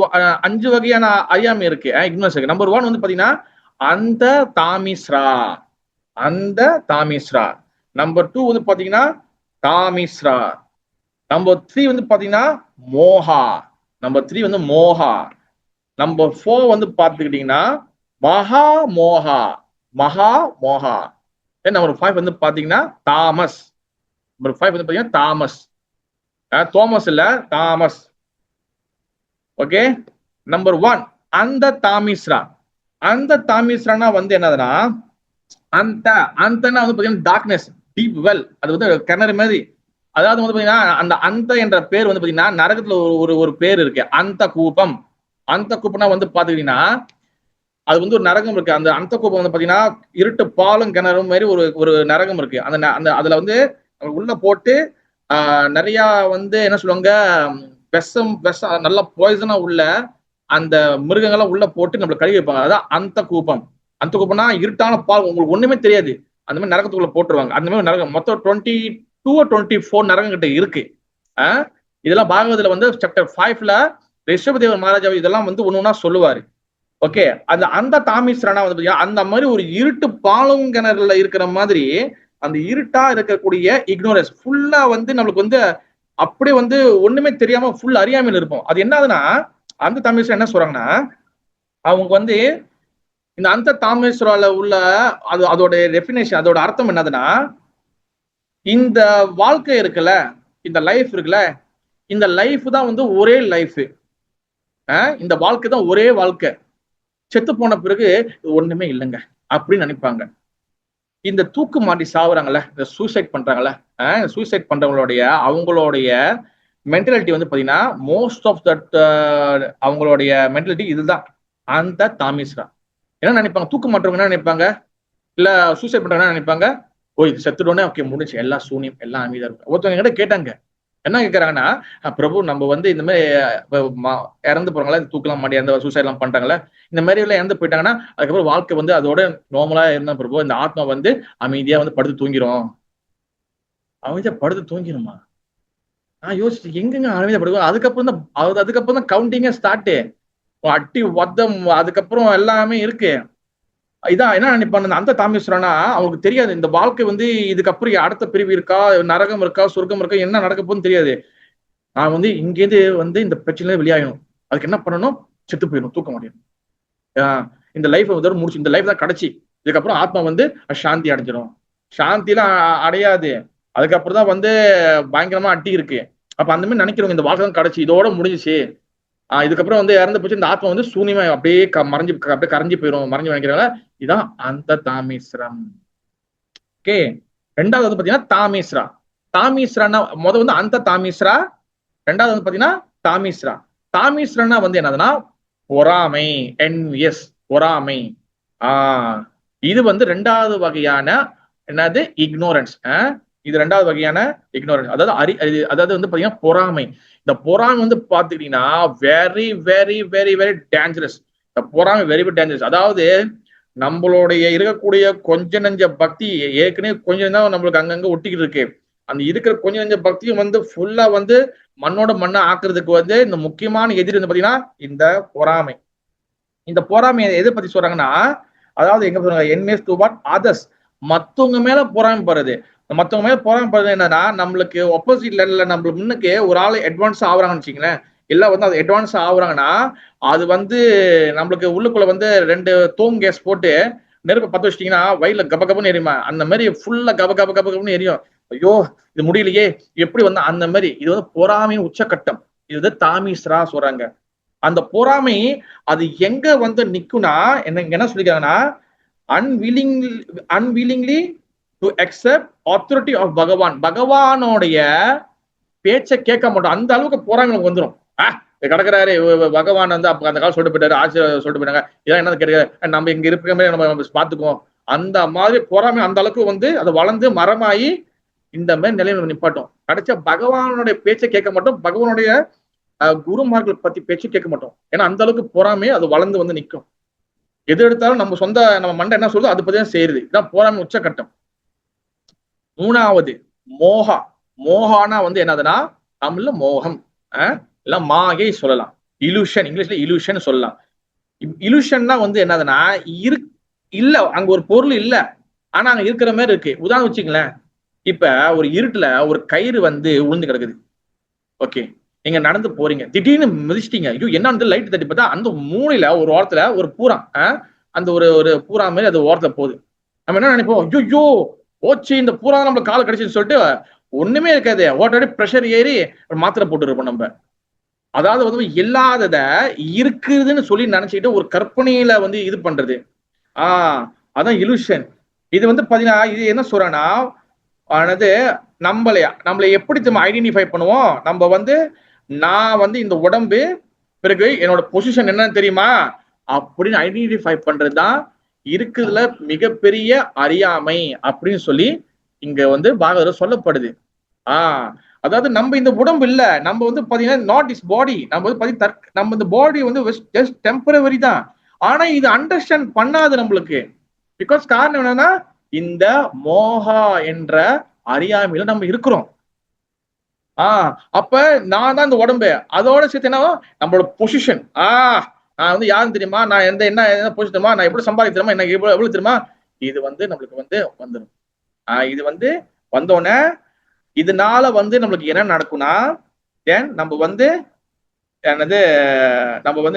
5 வகையான அறியாமை இருக்கு, இக்னோரன்ஸ் இருக்கு. நம்பர் 1 வந்து பாத்தீங்கன்னா அந்த தாமிஸ்ரா, அந்த தாமிஸ்ரா. நம்பர் 2 வந்து பாத்தீங்கன்னா தாமிஸ்ரா. நம்பர் 3 வந்து பாத்தீங்கன்னா மோகா. நம்பர் 3 வந்து மோகா. நம்பர் 4 வந்து பாத்துக்கிட்டீங்கன்னா மகா மோகா, மகா மோகா. நம்பர் 5 வந்து பாத்தீங்கன்னா தாமஸ். நம்பர் 5 வந்து பாத்தீங்கன்னா தாமஸ், தோமஸ் இல்ல, தாமஸ். ஓகே, நம்பர் 1 அந்த தாமிஸ்ரா. அந்த தாமிஸ்ரானா வந்து என்னதுன்னா அந்தனா வந்து பாத்தீங்கன்னா டார்க்னஸ், டீப் வெல். அது வந்து கிணறு மாதிரி. அதாவது வந்து பாத்தீங்கன்னா அந்த என்ற பேர் வந்து பாத்தீங்கன்னா நரகத்துல ஒரு பேர் இருக்கு, அந்த கூப்பம். அந்த கூப்பம்னா வந்து பாத்துக்கிட்டீங்கன்னா அது வந்து ஒரு நரகம் இருக்கு. அந்த அந்த கூப்பம் வந்து பாத்தீங்கன்னா இருட்டு பாலும் கிணறும் மாதிரி ஒரு நரகம் இருக்கு. அந்த அதுல வந்து உள்ள போட்டு நிறைய வந்து என்ன சொல்லுவாங்க, விஷம் நல்லா பாய்சனா உள்ள அந்த மிருகங்கள்லாம் உள்ள போட்டு நம்மள கழுவி வைப்பாங்க. அதான் அந்த கூப்பம். அந்த கூப்பம்னா இருட்டான பால், உங்களுக்கு ஒண்ணுமே தெரியாது. அந்த மாதிரி நரகத்துக்குள்ள போட்டுருவாங்க. அந்த மாதிரி நரகம் மொத்தம் 22 or 24 நரகம் கிட்ட இருக்கு. இதெல்லாம் பாகவதத்துல வந்து சாப்டர் 5ல ரிஷபதேவர் மகாராஜா இதெல்லாம் வந்து ஒண்ணு ஒண்ணா சொல்லுவாரு. ஓகே, அந்த தாமிஸ்ரனா வந்து அந்த மாதிரி ஒரு இருட்டு பாலங்கிணறுல இருக்கிற மாதிரி அந்த இருட்டா இருக்கக்கூடிய இக்னோரன்ஸ் ஃபுல்லா வந்து நம்மளுக்கு வந்து அப்படியே வந்து ஒண்ணுமே தெரியாம ஃபுல் அறியாமையில இருப்போம். அது என்னதுன்னா அந்த தாமேஸ்வரம் என்ன சொல்றாங்கன்னா, அவங்க வந்து இந்த அந்த தாமேஸ்வரால உள்ள அதோட டெபினேஷன், அதோட அர்த்தம் என்னதுன்னா, இந்த வாழ்க்கை இருக்குல்ல, இந்த லைஃப் இருக்குல்ல, இந்த லைஃப் தான் வந்து ஒரே லைஃப். இந்த வாழ்க்கை தான் ஒரே வாழ்க்கை. செத்து போன பிறகு ஒண்ணுமே இல்லைங்க அப்படின்னு நினைப்பாங்க. இந்த தூக்கு மாட்டி சாவுறாங்கல்ல, இந்த சூசைட் பண்றாங்கல்ல, சூசைட் பண்றவங்களுடைய அவங்களுடைய மென்டாலிட்டி வந்து பாத்தீங்கன்னா மோஸ்ட் ஆஃப் தட் அவங்களுடைய மென்டாலிட்டி இதுதான், அந்த தாமிஸ்ரா. என்ன நினைப்பாங்க, தூக்கு மாட்டுறவங்க என்ன நினைப்பாங்க, இல்ல சூசைட் பண்றவங்க என்ன நினைப்பாங்க, ஓ இது செத்துட்டோன்னே ஓகே முடிச்சு, எல்லாம் சூனியம், எல்லாம் அமைதியா இருக்கும். ஒருத்தவங்க கிட்ட கேட்டாங்க, என்ன கேட்கறாங்கன்னா, பிரபு நம்ம வந்து இந்த மாதிரி இறந்து போறாங்களா, தூக்கலாம் மாட்டி இறந்து சூசைட் எல்லாம் பண்றாங்களா, இந்த மாதிரி எல்லாம் இறந்து போயிட்டாங்கன்னா அதுக்கப்புறம் வாழ்க்கை வந்து அதோட நார்மலா இருந்தா பிரபு இந்த ஆத்மா வந்து அமைதியா வந்து படுத்து தூங்கிரும். அமைதியா படுத்து தூங்கிருமா? நான் யோசிச்சு எங்கெங்க அமைதியா படுவோம். அதுக்கப்புறம் தான் கவுண்டிங்க ஸ்டார்ட், அட்டி வத்தம், அதுக்கப்புறம் எல்லாமே இருக்கு. இதான் என்ன நினைப்பாங்க அந்த தாமேஸ்வரனா, அவங்களுக்கு தெரியாது இந்த வாழ்க்கை வந்து இதுக்கப்புறம் அடுத்த பிரிவு இருக்கா, நரகம் இருக்கா, சொர்க்கம் இருக்கா, என்ன நடக்க போகுதுன்னு தெரியாது. நான் வந்து இங்கேருந்து வந்து இந்த பிரச்சனையில வெளியாகணும், அதுக்கு என்ன பண்ணணும், செத்து போயிடும், தூக்க மாட்டேன், இந்த லைஃப் வந்து முடிச்சு, இந்த லைஃப் தான் கடைசி, இதுக்கப்புறம் ஆத்மா வந்து சாந்தி அடைஞ்சிடும். சாந்திலாம் அடையாது, அதுக்கப்புறம் தான் வந்து பயங்கரமா அட்டி இருக்கு. அப்ப அந்த மாதிரி நினைக்கிறவங்க இந்த வாழ்க்கை தான் கடைசி, இதோட முடிஞ்சிச்சு, இதுக்கப்புறம் வந்து இறந்து போச்சு, இந்த ஆத்மா வந்து சூனியமா அப்படியே மறைஞ்சு அப்படியே கரைஞ்சு போயிடும், மறைஞ்சு நினைக்கிறாங்க. இதுதான் அந்த தாமேஸ்வரம். ஓகே, ரெண்டாவது வந்து பாத்தீங்கன்னா தாமேஸ்வரா. தாமிஸ்ரான்னா வந்து அந்த தாமிஸ்ரா, ரெண்டாவது வந்து பாத்தீங்கன்னா தாமிஸ்ரா. தாமிஸ்ரான்னா வந்து என்னதுன்னா பொறாமை, என்வியஸ், பொறாமை. இது வந்து ரெண்டாவது வகையான என்னது இக்னோரன்ஸ். இது ரெண்டாவது வகையான இக்னோரன்ஸ். அதாவது வந்து பாத்தீங்கன்னா பொறாமை. இந்த பொறாமை வந்து பாத்துக்கிட்டீங்கன்னா very very very very dangerous. இந்த பொறாமை வெரி வெரி டேஞ்சரஸ். அதாவது நம்மளுடைய இருக்கக்கூடிய கொஞ்ச நெஞ்ச பக்தி ஏற்கனவே கொஞ்சம் தான் நம்மளுக்கு அங்கங்க ஒட்டிக்கிட்டு இருக்கு. அந்த இருக்கிற கொஞ்ச நெஞ்ச பக்தியும் வந்து ஃபுல்லா வந்து மண்ணோட மண்ணை ஆக்குறதுக்கு வந்து இந்த முக்கியமான எதிரி வந்து பாத்தீங்கன்னா இந்த பொறாமை. இந்த பொறாமையை எதை பத்தி சொல்றாங்கன்னா, அதாவது எங்க சொல்றாங்க, என்வியஸ் டுவார்ட் அதர்ஸ், மத்தவங்க மேல பொறாமைப்படுறது. மத்தவங்க மேல பொறாமைப்படுறது என்னன்னா, நம்மளுக்கு ஆப்போசிட் லெவல்ல நம்மளுக்கு முன்னுக்கு ஒரு ஆள் அட்வான்ஸ் ஆகுறாங்கன்னு வச்சுங்களேன், இல்ல வந்து அது அட்வான்ஸ் ஆகுறாங்கன்னா அது வந்து நம்மளுக்கு உள்ளுக்குள்ள வந்து 2 தூம் கேஸ் போட்டு நெருப்பை பத்த வச்சிட்டீங்கன்னா வயல்ல கப கபன்னு எரியுமா, அந்த மாதிரி ஃபுல்லா கப கப கப கபன்னு எரியும். ஐயோ இது முடியலையே எப்படி வந்து அந்த மாதிரி. இது வந்து பொறாமையின் உச்சக்கட்டம். இது வந்து தாமிஸ்ரா சொல்றாங்க. அந்த பொறாமை அது எங்க வந்து நிக்கும்னா என்ன சொல்லிருக்காங்கன்னா, unwillingly to accept authority of Bhagavan. பகவானோடைய பேச்சை கேட்க மாட்டோம். அந்த அளவுக்கு பொறாமை வந்துடும். கிடக்குறாரு பகவான் வந்து அந்த காலம் சொல்லிட்டு போயிட்டாரு, ஆசிரியர் சொல்லிட்டு போயிட்டாங்க, இதான் என்ன கேட்க நம்ம இங்க இருக்கிற மாதிரி நம்ம பார்த்துக்குவோம். அந்த மாதிரி பொறாமை அந்த அளவுக்கு வந்து அதை வளர்ந்து மரமாயி இந்த மாதிரி நிலையில நிப்பாட்டும். கிடைச்சா பகவானுடைய பேச்சை கேட்க மாட்டோம், பகவானுடைய குருமார்கள் பத்தி பேச்சு கேட்க மாட்டோம். ஏன்னா அந்த அளவுக்கு பொறாமை அது வளர்ந்து வந்து நிற்கும். எது எடுத்தாலும் நம்ம மண்டை என்ன சொல்றதோ அது பத்தி தான் செய்யுது. இதான் பொறாமை உச்சக்கட்டம். மூணாவது மோகா. மோகானா வந்து என்னதுன்னா தமிழ்ல மோகம், இல்ல மாயை சொல்லலாம். இலூஷன், இங்கிலீஷ்ல இலூஷன் சொல்லலாம். இலூஷன்னா வந்து என்னதுன்னா இல்ல அங்க ஒரு பொருள் இல்ல, ஆனா அங்க இருக்கிற மாதிரி இருக்கு. உதாரணம் வச்சுங்களேன், இப்ப ஒரு இருட்டுல ஒரு கயிறு வந்து உளுந்து கிடக்குது. ஓகே, நீங்க நடந்து போறீங்க, திடீர்னு மிதிச்சிட்டீங்க. ஐயோ என்னன்னு லைட் தட்டி பார்த்தா அந்த மூலையில ஒரு ஓரத்துல ஒரு பூரா, அந்த ஒரு பூரா மாதிரி அது ஓரத்துல போகுது. நம்ம என்ன நினைப்போம், ஐயோ போச்சு இந்த பூரா நம்மளுக்கு கால கிடைச்சுன்னு சொல்லிட்டு ஒண்ணுமே இருக்காது, ஓட்டோட ப்ரெஷர் ஏறி மாத்திரை போட்டு இருப்போம் நம்ம. அதாவது வந்து இல்லாதத இருக்குதுன்னு சொல்லி நினைச்சுக்கிட்டு ஒரு கற்பனையில வந்து இது பண்றது. அதான் இலூஷன். இது வந்து பாத்தீங்கன்னா இது என்ன சொல்றேன்னா, ஆனது நம்மளை எப்படி நம்ம ஐடென்டிஃபை பண்ணுவோம். நம்ம வந்து நான் வந்து இந்த உடம்பு, பிறகு என்னோட பொசிஷன் என்னன்னு தெரியுமா அப்படின்னு ஐடென்டிஃபை பண்றதுதான் இருக்குதுல மிகப்பெரிய அறியாமை அப்படின்னு சொல்லி இங்க வந்து பாகவதர் சொல்லப்படுது. அதாவது நம்ம இந்த உடம்பு இல்ல, நம்ம வந்து பாத்தீங்கன்னா நாட் இஸ் பாடி. நம்ம வந்து பாத்தீங்கன்னா நம்ம இந்த பாடி வந்து ஜஸ்ட் டெம்பரவரி தான். ஆனா இது அண்டர்ஸ்டாண்ட் பண்ணாது நம்மளுக்கு. பிகாஸ் காரணம் என்னன்னா இந்த மோகா என்ற அறியாமையில நம்ம இருக்கிறோம். அப்ப நான் தான் இந்த உடம்பு, அதோட சேர்த்து என்ன நம்மளோட பொசிஷன். நான் வந்து யாருன்னு தெரியுமா, நான் என்ன பொசிஷன் தெரியுமா, நான் எப்படி சம்பாதிக்கிறோமா, எனக்கு எவ்வளவு தெரியுமா, இது வந்து நம்மளுக்கு வந்து வந்துடும். இது வந்து வந்தோடனே இதனால வந்து நம்மளுக்கு என்ன நடக்கும்னா, தென் நம்ம வந்து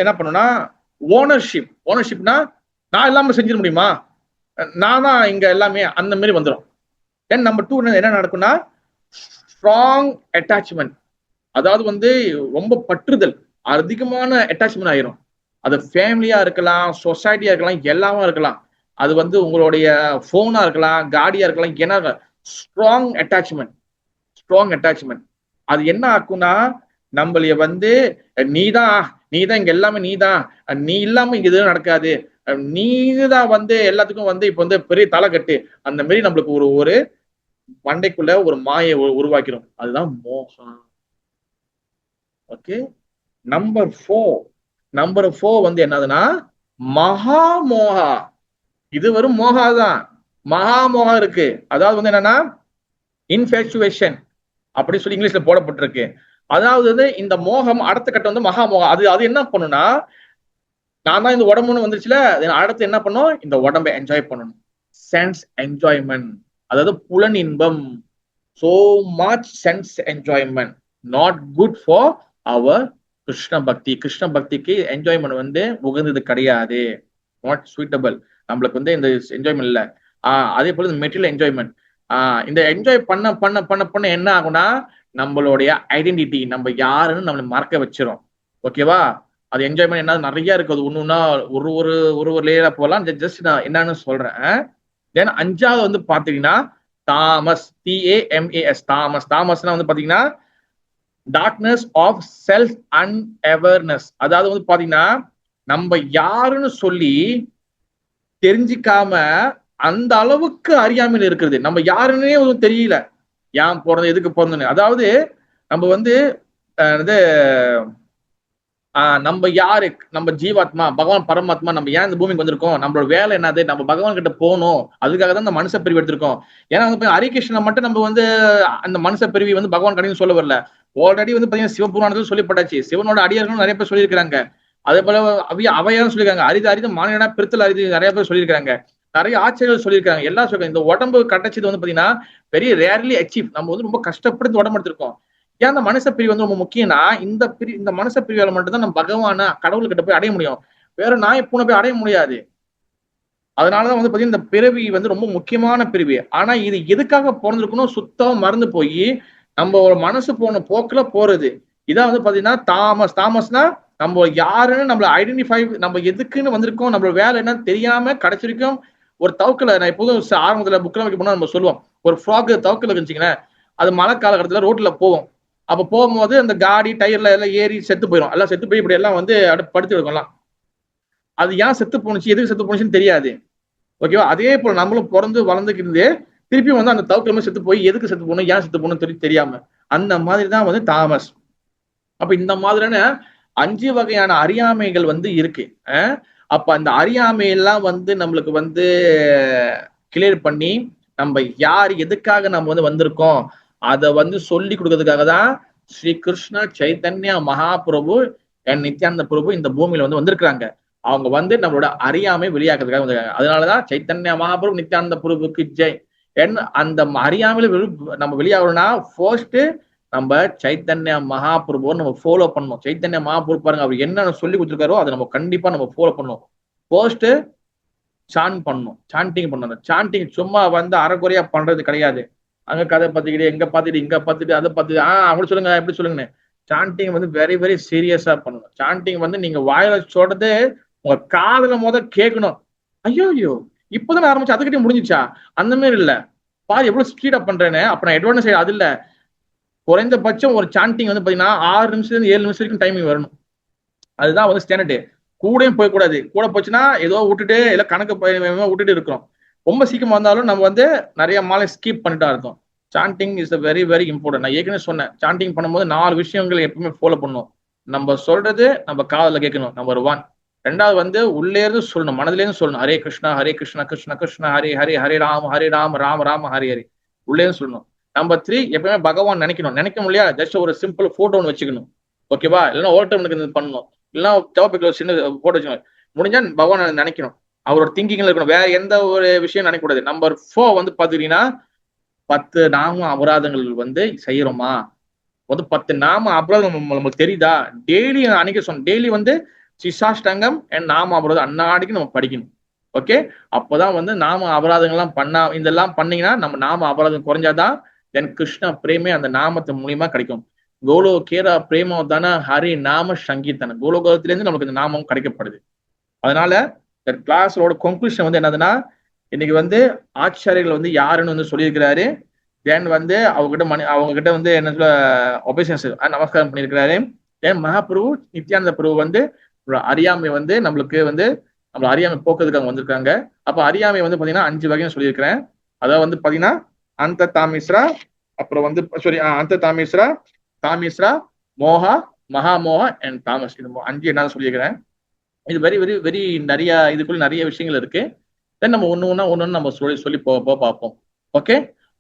என்ன பண்ணோம்னா ஓனர்ஷிப்னா நான் எல்லாமே செஞ்சிட முடியுமா, நான் தான் இங்க எல்லாமே, அந்த மாதிரி வந்துடும். தென் நம்பர் 2 என்ன நடக்கும்னா ஸ்ட்ராங் அட்டாச்மெண்ட். அதாவது வந்து ரொம்ப பற்றுதல், அதிகமான அட்டாச்மெண்ட் ஆயிரும். அது ஃபேமிலியா இருக்கலாம், சொசைட்டியா இருக்கலாம், எல்லாமே இருக்கலாம். அது வந்து உங்களுடைய போனா இருக்கலாம், காடியா இருக்கலாம். ஏன்னா ஸ்ட்ராங் அட்டாச்மெண்ட். அது என்ன ஆக்கும்னா நம்மளைய வந்து நீதான் இங்க எல்லாமே, நீதான், நீ இல்லாம இங்க எதுவும் நடக்காது, நீதான் வந்து எல்லாத்துக்கும் வந்து இப்ப வந்து பெரிய தலைக்கட்டு, அந்த மாதிரி நம்மளுக்கு ஒரு மண்டைக்குள்ள ஒரு மாயை உருவாக்கிடும். அதுதான் மோகம். ஓகே, நம்பர் 4 வந்து என்னதுன்னா மகாமோகா. இது வெறும் மோகா தான், மகாமோகா இருக்கு. அதாவது வந்து என்னன்னா இன்ஃபேச்சுவேஷன் அப்படி சொல்லி இங்கிலீஷ்ல போடப்பட்டிருக்கு. அதாவது இந்த மோகம் அடுத்த கட்டம் வந்து மகாமோகம். அது என்ன பண்ணும்னா, நான் தான் இந்த உடம்புன்னு வந்துருச்சுல, அடுத்து என்ன பண்ணும், இந்த உடம்பை என்ஜாய் பண்ணணும். சென்ஸ் என்ஜாய்மெண்ட், அதாவது புலன் இன்பம். So much sense enjoyment not good for our Krishna bhakti. Krishna பக்திக்கு என்ஜாய்மெண்ட் வந்து உகந்தது கிடையாது, நாட் சூட்டபிள். நம்மளுக்கு வந்து இந்த என்ஜாய்மெண்ட் இல்லை. அதே போல இந்த மெட்டீரியல் என்ஜாய்மெண்ட், இந்த என்ஜாய் பண்ண பண்ண பண்ண பண்ண என்ன ஆகும்னா நம்மளுடைய ஐடென்டிட்டி, நம்ம யாருன்னு நம்மளை மறக்க வச்சிரும். ஓகேவா, அது என்ஜாய்மெண்ட் என்ன நிறைய இருக்கு. அது ஒண்ணுன்னா ஒரு லேயரா போகலாம். ஜஸ்ட் நான் என்னன்னு சொல்றேன். தென் 5வது வந்து பாத்தீங்கன்னா தாமஸ், TAMAS, தாமஸ். தாமஸ்னா வந்து பாத்தீங்கன்னா டார்க்னஸ் ஆஃப் செல்ஃப் அன்அவேர்னஸ். அதாவது வந்து பாத்தீங்கன்னா நம்ம யாருன்னு சொல்லி தெரிஞ்சிக்காம அந்த அளவுக்கு அறியாமையில் இருக்கிறது. நம்ம யாருன்னே ஒன்றும் தெரியல, ஏன் பிறந்த எதுக்கு பிறந்தன்னு. அதாவது நம்ம வந்து இது நம்ம யாரு, நம்ம ஜீவாத்மா, பகவான் பரமாத்மா, நம்ம ஏன் இந்த பூமிக்கு வந்திருக்கோம், நம்மளோட வேலை என்னது, நம்ம பகவான் கிட்ட போகணும், அதுக்காக தான் இந்த மனுஷ பிரிவு எடுத்திருக்கோம். ஏன்னா வந்து ஹரிகிருஷ்ணன் மட்டும் நம்ம வந்து அந்த மனுஷ பிரிவி வந்து பகவான் கடைன்னு சொல்ல வரல. ஆல்ரெடி வந்து பாத்தீங்கன்னா சிவபுராணத்தில் சொல்லப்பட்டாச்சு. சிவனோட அடியார்களும் நிறைய பேர் சொல்லியிருக்கிறாங்க. அதே போல அவையாரும் சொல்லியிருக்காங்க, அரிது அரிது மானியனா பிரித்தல் அரிது, நிறைய பேர் சொல்லியிருக்காங்க. நிறைய ஆச்சரியர்கள் சொல்லியிருக்காங்க. எல்லாம் சொல்லிருக்காங்க. இந்த உடம்பு கட்டச்சது வந்து பாத்தீங்கன்னா வெரி ரேர்லி அச்சீவ். நம்ம வந்து ரொம்ப கஷ்டப்பட்டு உடம்பு எடுத்திருக்கோம். ஏன் அந்த மனுஷ பிரிவு வந்து ரொம்ப முக்கியம்னா, இந்த மனுஷ பிரிவால மட்டும்தான் நம்ம பகவான கடவுள்கிட்ட போய் அடைய முடியும். வேற நாய் பூனை போய் அடைய முடியாது. அதனாலதான் வந்து பாத்தீங்கன்னா இந்த பிறவி வந்து ரொம்ப முக்கியமான பிறவி. ஆனா இது எதுக்காக பிறந்திருக்கணும் சுத்தமா மறந்து போய் நம்ம ஒரு மனசு போன போக்குல போறது. இதான் வந்து பாத்தீங்கன்னா தாமஸ். தாமஸ்னா நம்ம யாருன்னு நம்மள ஐடென்டிஃபை, நம்ம எதுக்குன்னு வந்திருக்கோம், நம்மளோட வேலை என்னன்னு தெரியாம கடைசி வரைக்கும் ஒரு தவக்கல. நான் எப்போதும் ஆரம்பத்துல புக்ல வைக்க போனா நம்ம சொல்லுவோம், ஒரு ஃப்ராக் தவக்கல வச்சுங்களேன், அது மழை காலகட்டத்துல ரோட்ல போவோம். அப்ப போகும்போது அந்த காடி டயர்ல எல்லாம் ஏறி செத்து போயிடும். எல்லாம் செத்து போய் இப்படி எல்லாம் வந்து படுத்து எடுக்கலாம். அது ஏன் செத்து போனுச்சு, எதுக்கு செத்து போனுச்சுன்னு தெரியாது. ஓகேவா? அதே போல நம்மளும் பிறந்து வளர்ந்துக்கிட்டு திருப்பி வந்து அந்த தவக்கிழமை செத்து போய் எதுக்கு செத்து போகணும், ஏன் செத்து போகணும் தெரியாம அந்த மாதிரி தான் வந்து தாமஸ். அப்ப இந்த மாதிரியான 5 வகையான அறியாமைகள் வந்து இருக்கு. அப்ப அந்த அறியாமையெல்லாம் வந்து நம்மளுக்கு வந்து கிளியர் பண்ணி நம்ம யார் எதுக்காக நம்ம வந்து வந்திருக்கோம் அதை வந்து சொல்லி கொடுக்கறதுக்காக தான் ஸ்ரீ கிருஷ்ண சைத்தன்யா மகாபிரபு அண்ட் நித்யானந்த பிரபு இந்த பூமியில வந்து வந்திருக்கிறாங்க. அவங்க வந்து நம்மளோட அறியாமை வெளியாக்குறதுக்காக வந்திருக்காங்க. அதனாலதான் சைத்தன்யா மகாபிரபு நித்யானந்த பிரபுக்கு ஜெய். அந்த அறியாமையில நம்ம வெளியாகணும்னா ஃபர்ஸ்ட் நம்ம சைத்தன்யா மகாபிரபுவை நம்ம ஃபாலோ பண்ணணும். சைத்தன்யா மகாபிரபு பாருங்க, அவர் என்னென்ன சொல்லி கொடுத்துருக்காரோ அதை நம்ம கண்டிப்பா நம்ம ஃபாலோ பண்ணணும். ஃபர்ஸ்ட் சாண்ட் பண்ணணும், சாண்டிங் பண்ணணும். சாண்டிங் சும்மா வந்து அரைக்குறையா பண்றது கிடையாது. அங்க கதை பார்த்துக்கிட்டு எங்க பார்த்துட்டு இங்க பார்த்துட்டு அதை பார்த்துட்டு அப்படி சொல்லுங்க எப்படி சொல்லுங்கன்னு. சாண்டிங் வந்து வெரி வெரி சீரியஸா பண்ணணும். சாண்டிங் வந்து நீங்க வாயில சொல்றது உங்க காதுல கேட்கணும். ஐயோ ஐயோ இப்பதான் ஆரம்பிச்சு அதுக்கிட்டே முடிஞ்சிச்சா, அந்த மாதிரி இல்ல. பாரு எவ்வளவு ஸ்பீடா பண்றேன்னு. அப்ப நான் அட்வான்ஸ் அது இல்ல, குறைந்தபட்சம் ஒரு சாண்டிங் வந்து பாத்தீங்கன்னா 6 நிமிஷம் 7 நிமிஷம் வரைக்கும் டைமிங் வரணும். அதுதான் வந்து ஸ்டாண்டர்டு. கூடயும் போயக்கூடாது. கூட போச்சுன்னா ஏதோ விட்டுட்டு இல்ல கணக்கு விட்டுட்டு இருக்கிறோம். ரொம்ப சீக்கிரமா வந்தாலும் நம்ம வந்து நிறைய மாலை ஸ்கிப் பண்ணிட்டா இருக்கும். Sanding is very very important. நான் ஏற்கனவே சொன்னேன், சாண்டிங் பண்ணும்போது 4 விஷயங்கள் எப்பவுமே ஃபாலோ பண்ணணும். நம்ம சொல்றது நம்ம காதுல கேட்கணும், நம்பர் 1. 2வது வந்து உள்ளே இருந்து சொல்லணும், மனதிலே இருந்து சொல்லணும். ஹரே கிருஷ்ணா ஹரே கிருஷ்ணா கிருஷ்ண கிருஷ்ணா ஹரே ஹரே ஹரே ராம ராம ராம ஹரே ஹரே உள்ளே இருந்து சொல்லணும். நம்பர் 3 எப்பவுமே பகவான் நினைக்கணும். நினைக்க முடியாது, ஜஸ்ட் ஒரு சிம்பிள் போட்டோ ஒன்று வச்சுக்கணும். ஓகேவா? இல்லைன்னா ஓல்டர்னுக்கு பண்ணணும். இல்லைன்னா டாபிக்ல சின்ன போட்டோ வச்சுக்கணும். முடிஞ்சா பகவான் நினைக்கணும், அவரோட திங்கிங்ல இருக்கணும். வேற எந்த ஒரு விஷயம் நினைக்கக்கூடாது. நம்பர் 4 வந்து பாத்தீங்கன்னா 10 நாம அபராதங்கள் வந்து செய்யறோமா, வந்து 10 நாம அபராதம் நமக்கு தெரியுதா, டெய்லி அன்னைக்கு சொன்ன டெய்லி வந்து சிசாஷ்டங்கம் அண்ட் நாம அபராதம் அன்னாடிக்கு நம்ம படிக்கணும். ஓகே, அப்போதான் வந்து நாம அபராதங்கள்லாம் பண்ணா இதெல்லாம் பண்ணீங்கன்னா நம்ம நாம அபராதம் குறைஞ்சாதான் தென் கிருஷ்ண பிரேமே அந்த நாமத்து மூலியமா கிடைக்கும். கோலோ கேரா பிரேமோ தான ஹரி நாம சங்கீதன, கோலோகத்திலேருந்து நமக்கு இந்த நாமம் கிடைக்கப்படுது. அதனால இந்த கிளாஸோட கன்க்ளூஷன் வந்து என்னதுன்னா, இன்னைக்கு வந்து ஆச்சாரியர்கள் வந்து யாருன்னு வந்து சொல்லியிருக்கிறாரு. தென் வந்து அவங்க கிட்ட வந்து என்ன சொல்ல ஒபேசன்ஸ் நமஸ்காரம் பண்ணியிருக்கிறாரு. தென் மகாபிரபு நித்யானந்த பிரபு வந்து அறியாமை வந்து நம்மளுக்கு வந்து நம்ம அறியாமை போக்குறதுக்கு வந்திருக்காங்க. அப்ப அறியாமை வந்து பாத்தீங்கன்னா 5 வகைன்னு சொல்லியிருக்கிறேன். அதாவது வந்து பாத்தீங்கன்னா அந்த தாமிஸ்ரா, அப்புறம் வந்து அந்த தாமிஸ்ரா, தாமிஸ்ரா, மோகா, மகாமோகா அண்ட் தாமஸ். இது 5 என்ன சொல்லியிருக்கிறேன். இது வெரி வெரி வெரி நிறைய இதுக்குள்ள நிறைய விஷயங்கள் இருக்கு. தென் நம்ம ஒன்னு நம்ம சொல்லி பார்ப்போம். ஓகே,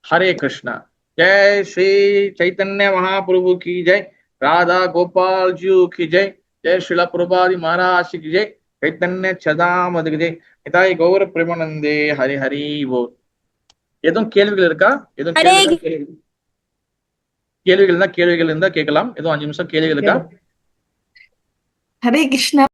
ஹரே கிருஷ்ணா. ஜெய் ஸ்ரீ சைத்தன்ய மகாபிரபு கி ஜெய், ராதா கோபால் ஜி கி ஜெய், ஜெய் ஸ்ரீல பிரபாதி மகாராஜ் கி ஜெய், சைத்தன்ய சதாமது ஜெய், இதாய் கௌர பிரேமானந்தே ஹரி ஹரி ஓ. எதுவும் கேள்விகள் இருக்கா? எதுவும் கேள்விகள் இருந்தா கேட்கலாம். எதுவும் 5 நிமிஷம் கேள்விகள் இருக்கா? ஹரே கிருஷ்ணா.